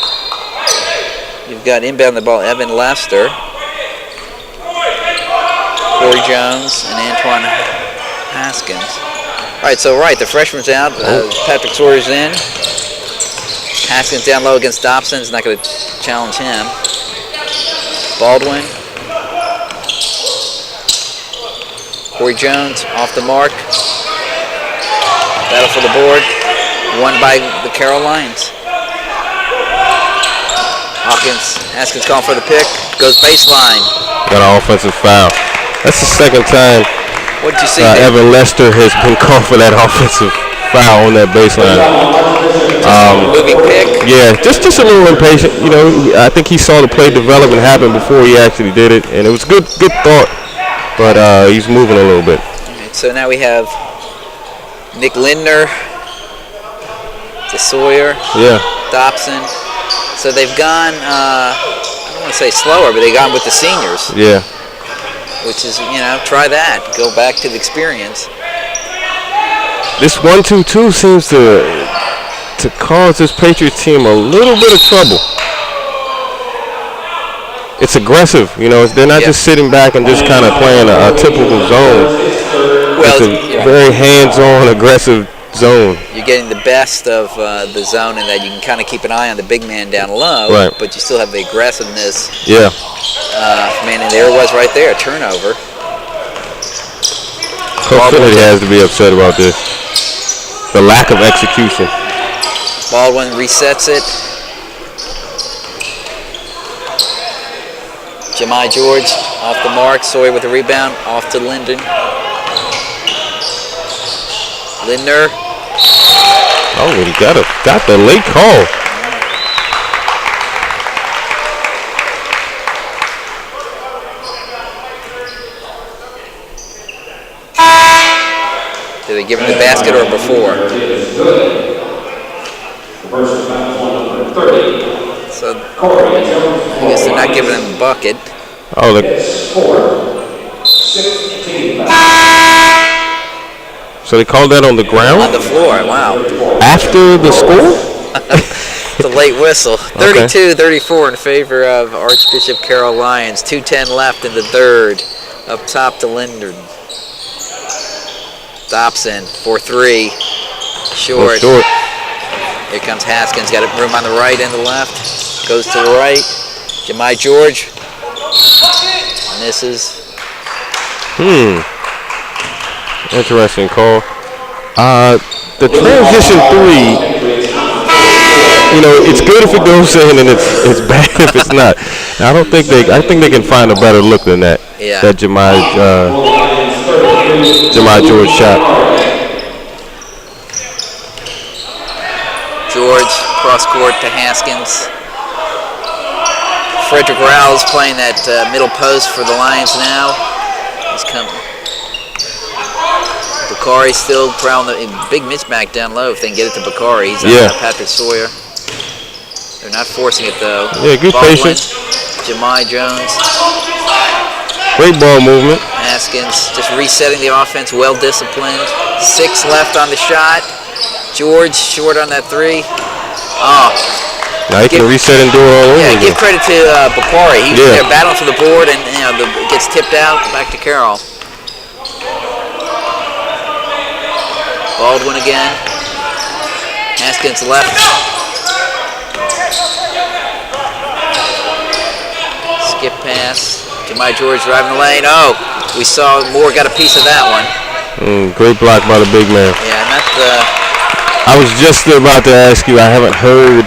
You've got inbound the ball Evan Lester, Corey Jones, and Antoine Haskins. All right, so the freshman's out. Patrick Sawyer's in. Haskins down low against Dobson. Is not going to challenge him. Baldwin. Corey Jones off the mark. Battle for the board. Won by the Carroll Lions. Haskins calling for the pick. Goes baseline. Got an offensive foul. That's the second time what did you see Evan Lester has been called for that offensive foul on that baseline. Moving pick. Yeah, just a little impatient. You know, I think he saw the play development happen before he actually did it, and it was good thought. But he's moving a little bit. Right, so now we have Nick Lindner to Sawyer. Yeah. Dobson. So they've gone, I don't want to say slower, but they've gone with the seniors. Yeah. Which is, try that. Go back to the experience. This 1-2-2 seems to cause this Patriots team a little bit of trouble. It's aggressive, they're not just sitting back and just kind of playing a typical zone. Well, it's a very hands-on, aggressive zone. You're getting the best of the zone in that you can kind of keep an eye on the big man down low, right, but you still have the aggressiveness. Yeah. Man, and there it was right there, a turnover. Coach Philly has to be upset about this. The lack of execution. Baldwin resets it. Jemai George off the mark. Sawyer with the rebound. Off to Linden. Lindner. Oh, he got the late call. Did they give him the basket or before? So I guess they're not giving him a bucket. Oh, so they called that on the ground? On the floor, wow. After the score? The late whistle. 32-34 in favor of Archbishop Carroll Lions. 2:10 left in the third. Up top to Linden. Dobson for 3. Short. Here comes Haskins. Got room on the right and the left. Goes to the right. Jemai George. Misses. Interesting call. The transition 3, it's good if it goes in and it's bad if it's not. I think they can find a better look than that. Yeah. That Jemai George shot. George cross court to Haskins. Frederick Rouse playing that middle post for the Lions now. He's coming. Bakari still prowling the big mismatch down low if they can get it to Bakari. He's on Patrick Sawyer. They're not forcing it though. Yeah, good patience. Jemai Jones. Great ball movement. Haskins just resetting the offense, well disciplined. 6 left on the shot. George short on that 3. Now he can reset and do it all over again. Give credit to Bakari. He's there battling for the board and gets tipped out back to Carroll. Baldwin again. Haskins left. Skip pass. Jemai George driving the lane. We saw Moore got a piece of that one. Great block by the big man. Yeah, not the... I was just about to ask you. I haven't heard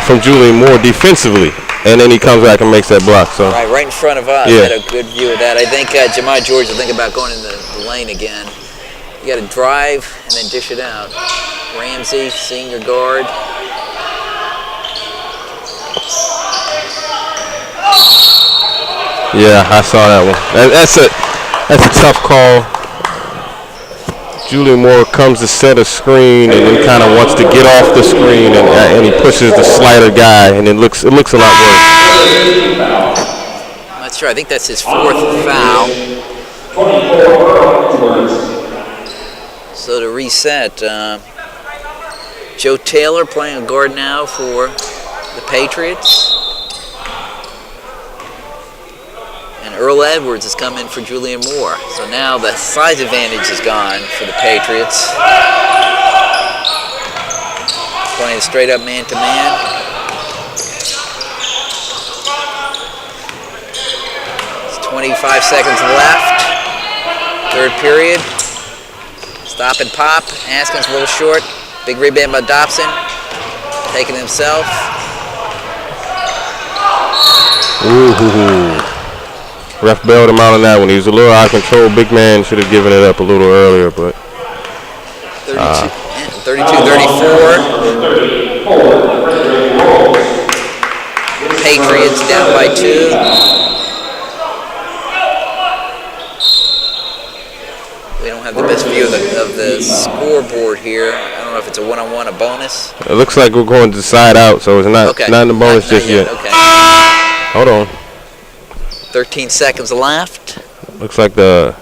from Julian Moore defensively, and then he comes back and makes that block. So right in front of us. Yeah. Had a good view of that. I think Jemai George will think about going in the lane again. You got to drive and then dish it out. Ramsey, senior guard. Yeah, I saw that one. That's a tough call. Julian Moore comes to set a screen and then kind of wants to get off the screen and he pushes the slider guy and it looks a lot worse. I'm not sure. I think that's his 4th foul. So to reset, Joe Taylor playing a guard now for the Patriots. And Earl Edwards has come in for Julian Moore. So now the size advantage is gone for the Patriots. Playing straight up man-to-man. 25 seconds left. Third period. Stop and pop. Haskins a little short. Big rebound by Dobson. Taking himself. Ooh. Ref bailed him out on that one. He was a little out of control. Big man should have given it up a little earlier, but 32-34. Patriots down by 2. We don't have the best view of the scoreboard here. I don't know if it's a one-on-one, a bonus. It looks like we're going to side out, so it's not in the bonus just yet. Okay. Hold on. 13 seconds left. Looks like the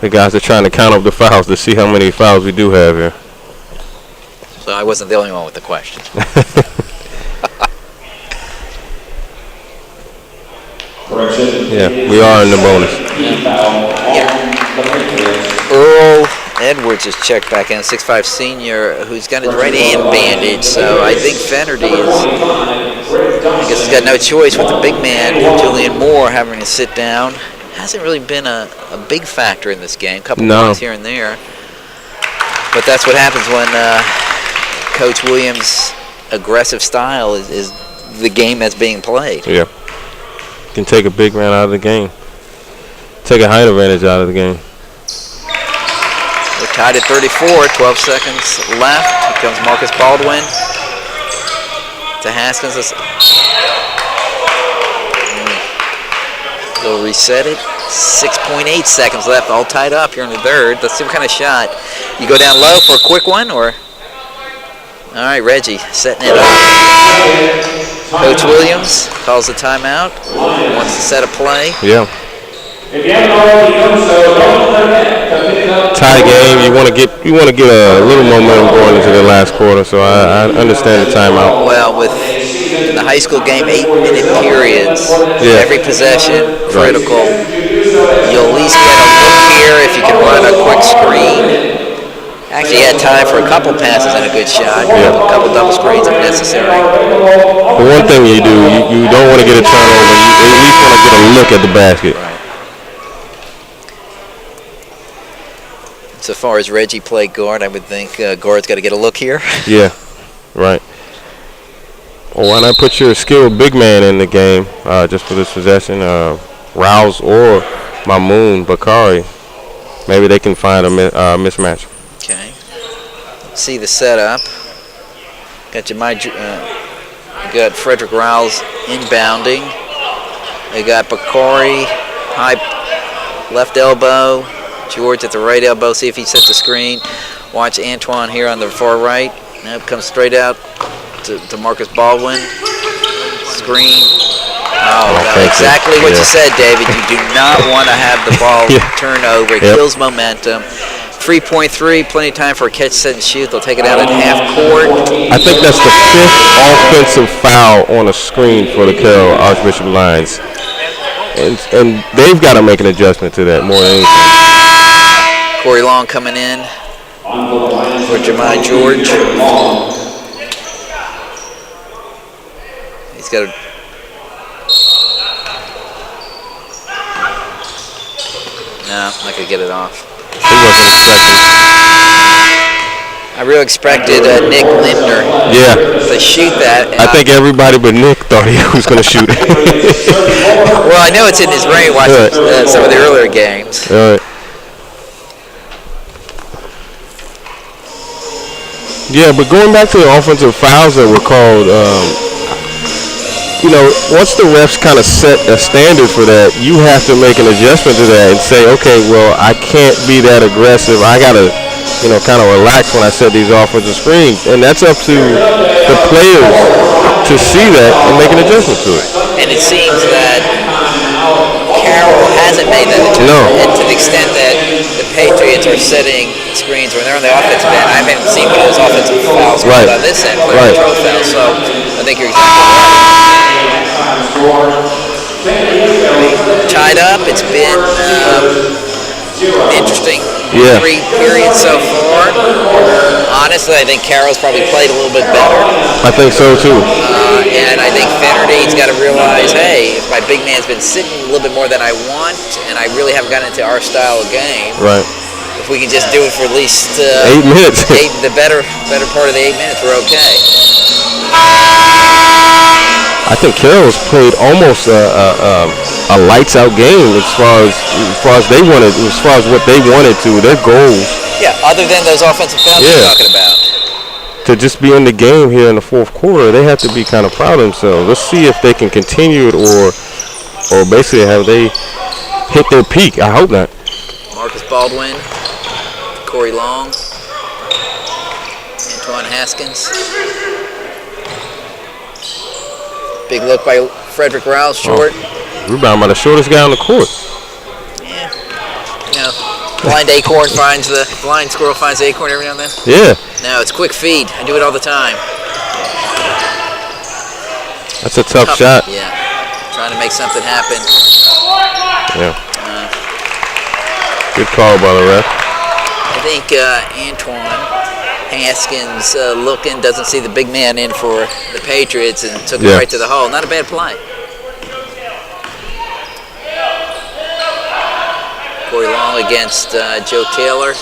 guys are trying to count up the fouls to see how many fouls we do have here. So I wasn't the only one with the question. Yeah, we are in the bonus. Yeah. Earl Edwards is checked back in, 6'5" senior, who's got his right hand bandaged. So I think Fennerty I guess he's got no choice with the big man, Julian Moore, having to sit down. Hasn't really been a big factor in this game. A couple points here and there. But that's what happens when Coach Williams' aggressive style is the game that's being played. Yeah. Can take a big man out of the game. Take a height advantage out of the game. We're tied at 34, 12 seconds left. Here comes Marcus Baldwin to Haskins. They'll reset it. 6.8 seconds left, all tied up here in the third. Let's see what kind of shot. You go down low for a quick one, or? All right, Reggie setting it up. Coach Williams calls the timeout. Wants to set a play. Yeah. Tie game. You want to get a little momentum going into the last quarter. So I understand the timeout. Well, with the high school game, 8-minute periods, every possession critical. You'll at least get a look here if you can run a quick screen. Actually, he had time for a couple passes and a good shot. A couple double screens if necessary. The one thing you do, you don't want to get a turnover. You at least want to get a look at the basket. Right. So far as Reggie played guard, I would think guard's got to get a look here. Yeah, right. Well, why not put your skilled big man in the game just for this possession? Rouse or Mamoon Bakari. Maybe they can find a mismatch. Okay. See the setup. Got got Frederick Rouse inbounding. They got Bakari, high left elbow. George at the right elbow. See if he sets the screen. Watch Antoine here on the far right. Now it comes straight out to Marcus Baldwin. Screen. Oh, no, exactly what you said, David. You do not want to have the ball turn over. It kills momentum. 3.3, plenty of time for a catch, set, and shoot. They'll take it out at half court. I think that's the 5th offensive foul on a screen for the Carroll Archbishop Lions. And they've got to make an adjustment to that more than anything. Corey Long coming in for Jermaine George. He's got a... No, not going to get it off. He wasn't expecting. I really expected Nick Lindner to shoot that. I think everybody but Nick thought he was going to shoot it. Well, I know it's in his brain watching some of the earlier games. All right. Yeah, but going back to the offensive fouls that were called, once the refs kind of set a standard for that, you have to make an adjustment to that and say, okay, well, I can't be that aggressive. I got to, kind of relax when I set these offensive screens. And that's up to the players to see that and make an adjustment to it. And it seems that Carroll hasn't made that adjustment. No. And to the extent that the Patriots are setting screens when they're on the offensive end, I haven't seen one of those offensive fouls Right. on this end, player Right. control foul. So I think you're exactly right. Tied up. It's been interesting. Yeah. 3 periods so far. Honestly, I think Carroll's probably played a little bit better. I think so too. And I think Finnerty's got to realize, hey, if my big man's been sitting a little bit more than I want, and I really haven't gotten into our style of game, Right. if we can just do it for at least 8 minutes. the better part of the 8 minutes, we're okay. I think Carroll's played almost a lights out game as far as they wanted, as far as what they wanted to, their goals. Yeah, other than those offensive fouls Yeah. we're talking about. To just be in the game here in the fourth quarter, they have to be kind of proud of themselves. Let's see if they can continue it or basically have they hit their peak. I hope not. Marcus Baldwin, Corey Long, Antoine Haskins. Big look by Frederick Rouse, short. Rebound by the shortest guy on the court. Yeah. You know, blind squirrel finds the acorn every now and then. Yeah. No, it's quick feed. I do it all the time. That's a tough shot. Yeah. Trying to make something happen. Yeah. Good call by the ref. I think Antoine Haskins looking, doesn't see the big man in for the Patriots and took it right to the hole. Not a bad play. Corey Long against Joe Taylor.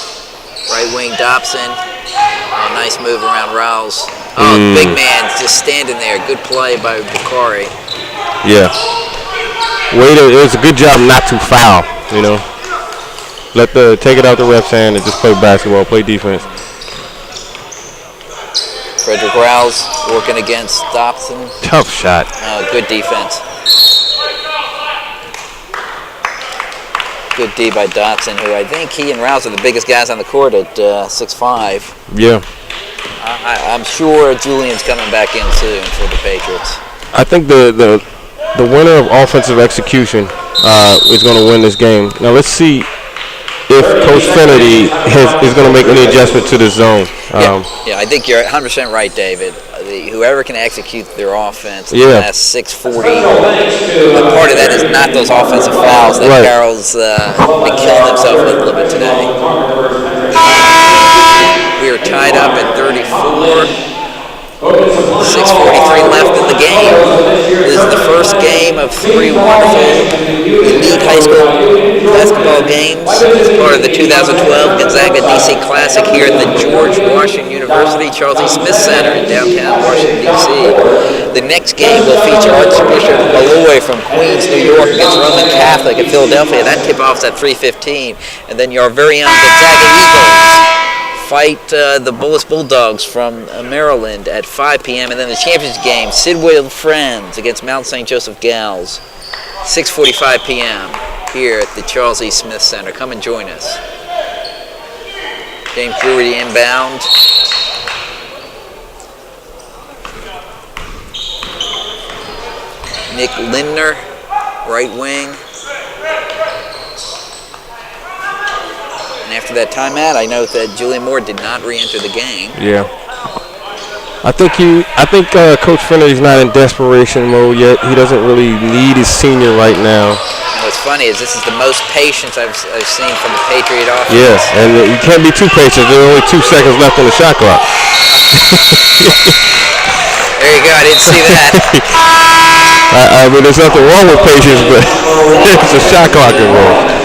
Right wing Dobson. Oh, nice move around Rouse. Oh, the big man just standing there. Good play by Bakari. Yeah. It was a good job not to foul, you know. Take it out the ref's hand and just play basketball, play defense. Frederick Rouse working against Dobson. Tough shot. Good defense. Good D by Dotson, who I think he and Rouse are the biggest guys on the court at 6'5". Yeah. I'm sure Julian's coming back in soon for the Patriots. I think the winner of offensive execution is going to win this game. Now let's see if Coach Finnerty is going to make any adjustment to the zone. Yeah, I think you're 100% right, David. Whoever can execute their offense in the last 6:40, part of that is not those offensive fouls that Carroll's been killing himself with a little bit today. We are tied up at 34. 6:43 left in the game. This is the first game of 3 wonderful elite high school basketball games as part of the 2012 Gonzaga DC Classic here at the George Washington University Charles E. Smith Center in downtown Washington, D.C. The next game will feature Archbishop Malloy from Queens, New York against Roman Catholic at Philadelphia. That tip-off's at 3:15. And then your very own Gonzaga Eagles fight the Bullis Bulldogs from Maryland at 5 p.m. And then the championship game, Sidwell Friends against Mount St. Joseph Gals, 6:45 p.m. here at the Charles E. Smith Center. Come and join us. James Brewery inbound. Nick Lindner, right wing. And after that timeout, I note that Julian Moore did not re-enter the game. Yeah. I think Coach Finnerty's not in desperation mode yet. He doesn't really need his senior right now. And what's funny is this is the most patience I've seen from the Patriot offense. Yes, and you can't be too patient. There are only 2 seconds left on the shot clock. There you go. I didn't see that. I mean, there's nothing wrong with patience, but there's a shot clock involved.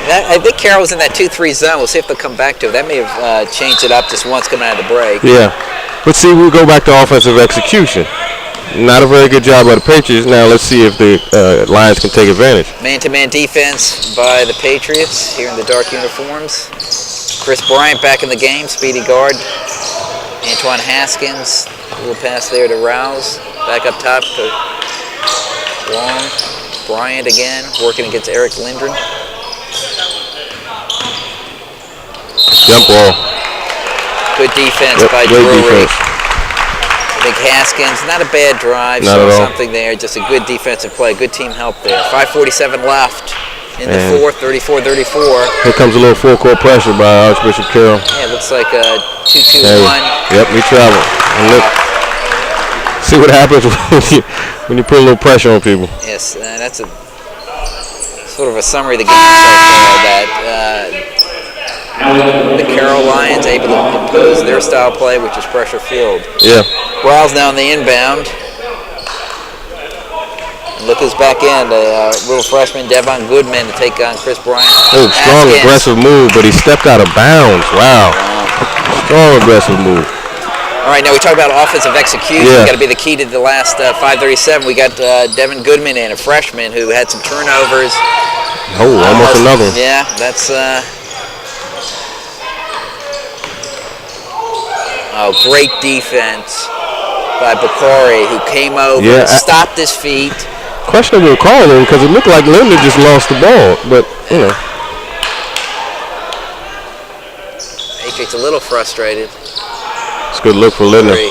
I think Carroll was in that 2-3 zone. We'll see if they'll come back to it. That may have changed it up just once coming out of the break. Yeah. But see, we'll go back to offensive execution. Not a very good job by the Patriots. Now let's see if the Lions can take advantage. Man-to-man defense by the Patriots here in the dark uniforms. Chris Bryant back in the game, speedy guard. Antoine Haskins, a little pass there to Rouse. Back up top to Long. Bryant again, working against Eric Lindgren. Jump ball. Good defense by great Drury. defense. I think Haskins, not a bad drive, Not saw at all. something there, just a good defensive play, good team help there. 5:47 left in the fourth, 34-34. Here comes a little full court pressure by Archbishop Carroll. Yeah, it looks like a 2-2-1. Yep, we travel. And look, see what happens when you put a little pressure on people. Yes, that's a sort of a summary of the game so far. That the Carroll Lions able to impose their style play, which is pressure filled. Yeah. Riles now on the inbound. Look who's back in, the little freshman Devon Goodman to take on Chris Bryant. Oh, strong aggressive move, but he stepped out of bounds. Wow. Strong aggressive move. All right, now we talk about offensive execution. Yeah. Got to be the key to the last 5:37. We got Devon Goodman in, a freshman who had some turnovers. Oh, almost another one. Yeah, that's great defense by Bakari, who came over, stopped his feet. Questionable call though, because it looked like Linda just lost the ball, but you know. Patriots a little frustrated. It's a good look for Linda. That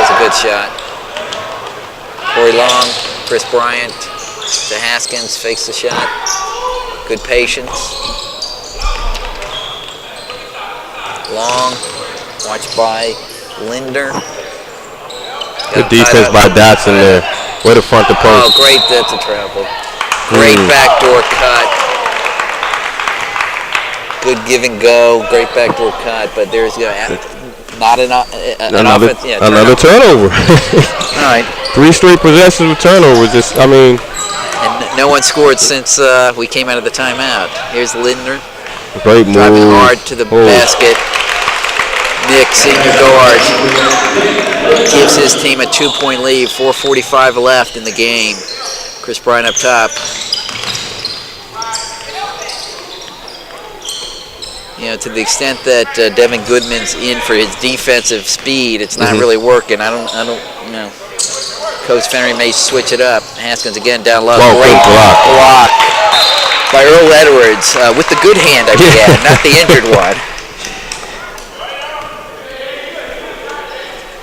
was a good shot. Corey Long, Chris Bryant to Haskins, fakes the shot. Good patience. Long, watched by Linder. Good defense by Dotson there. Way to front the post. Oh, great to travel. Great backdoor cut. Good give and go. Great backdoor cut, but there's not another turnover. All right. 3 straight possessions with turnovers. And no one scored since we came out of the timeout. Here's Linder. Great move. Driving hard to the basket. Nick, senior guard, gives his team a 2-point lead. 4:45 left in the game. Chris Bryant up top. You know, to the extent that Devin Goodman's in for his defensive speed, it's not really working. I don't know. Coach Fennery may switch it up. Haskins again down low. Great block by Earl Edwards with the good hand, I forget, not the injured one.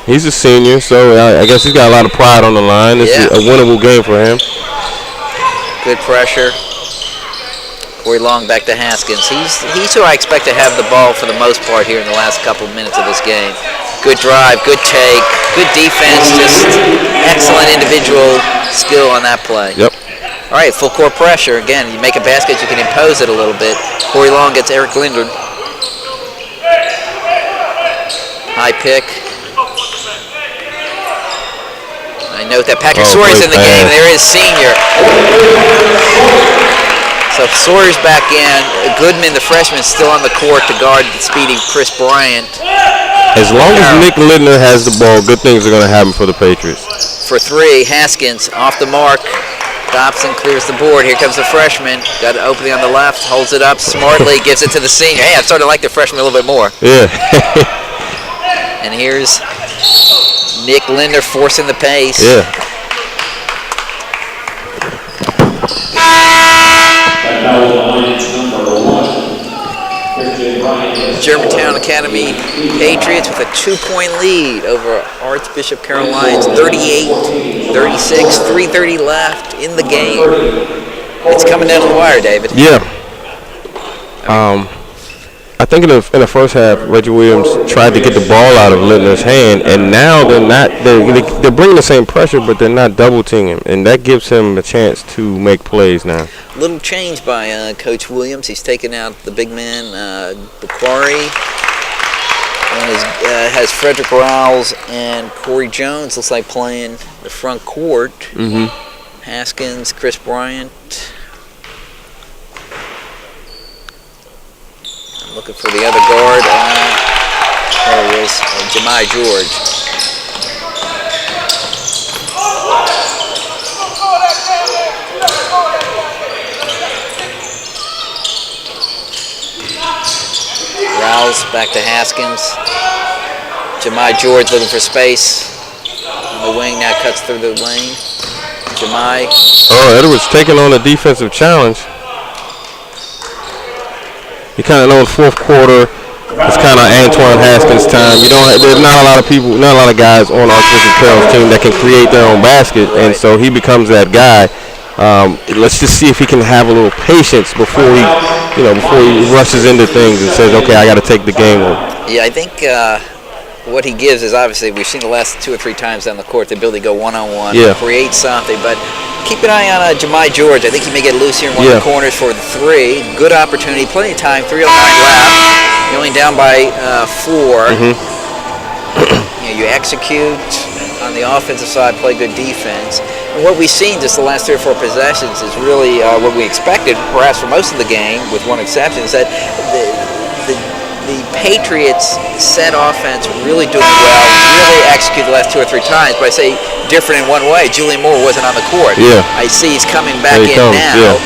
He's a senior, so I guess he's got a lot of pride on the line. This is a winnable game for him. Good pressure. Corey Long back to Haskins. He's who I expect to have the ball for the most part here in the last couple minutes of this game. Good drive, good take, good defense, just excellent individual skill on that play. Yep. All right, full court pressure. Again, you make a basket, you can impose it a little bit. Corey Long gets Eric Linder. High pick. I note that Patrick Sawyer's in the game. There is senior. So Sawyer's back in. Goodman, the freshman, is still on the court to guard the speedy Chris Bryant. As long as Nick Linder has the ball, good things are going to happen for the Patriots. For 3, Haskins off the mark. Dobson clears the board. Here comes the freshman. Got an opening on the left. Holds it up smartly. Gives it to the senior. Hey, I'm starting to like the freshman a little bit more. Yeah. And here's Nick Linder forcing the pace. Yeah. Germantown Academy Patriots with a 2-point lead over Archbishop Carroll Lions, 38-36, 3:30 left in the game. It's coming down to the wire, David. Yeah. I think in the first half, Reggie Williams tried to get the ball out of Linder's hand, and now they're bringing the same pressure, but they're not double teaming him, and that gives him a chance to make plays now. Little change by Coach Williams. He's taken out the big man, Bakari, and has Frederick Riles and Corey Jones, looks like, playing the front court. Haskins, Chris Bryant. Looking for the other guard. There he is, Jemai George. Rouse back to Haskins. Jemai George looking for space. On the wing now cuts through the lane. Jemai. Oh, Edwards taking on a defensive challenge. You kind of know in the fourth quarter, it's kind of Antoine Haskins' time. There's not a lot of guys on Archbishop Carroll's team that can create their own basket, and so he becomes that guy. Let's just see if he can have a little patience before he rushes into things and says, "Okay, I got to take the game over." Yeah, I think what he gives is obviously we've seen the last 2 or 3 times down the court the ability to go one-on-one, create something. But keep an eye on Jemai George. I think he may get loose here in one of the corners for the 3. Good opportunity, plenty of time. 3:09 left. You're only down by 4. You execute on the offensive side, play good defense. And what we've seen just the last 3 or 4 possessions is really what we expected, perhaps for most of the game, with one exception, is that the Patriots set offense really doing well, really executed the last 2 or 3 times, but I say different in one way. Julian Moore wasn't on the court. I see he's coming back in now.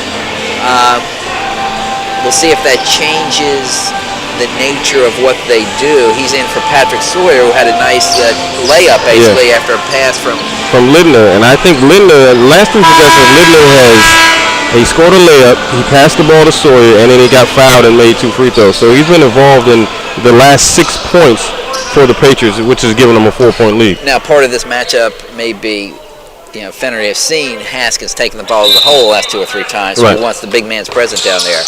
We'll see if that changes the nature of what they do. He's in for Patrick Sawyer, who had a nice layup basically after a pass from Lindner. And I think Lindner, last 3 possessions, he scored a layup, he passed the ball to Sawyer, and then he got fouled and made 2 free throws. So he's been involved in the last 6 points for the Patriots, which has given them a 4-point lead. Now, part of this matchup may be, Fennery has seen Haskins taking the ball to the hole the last 2 or 3 times, so he wants the big man's present down there.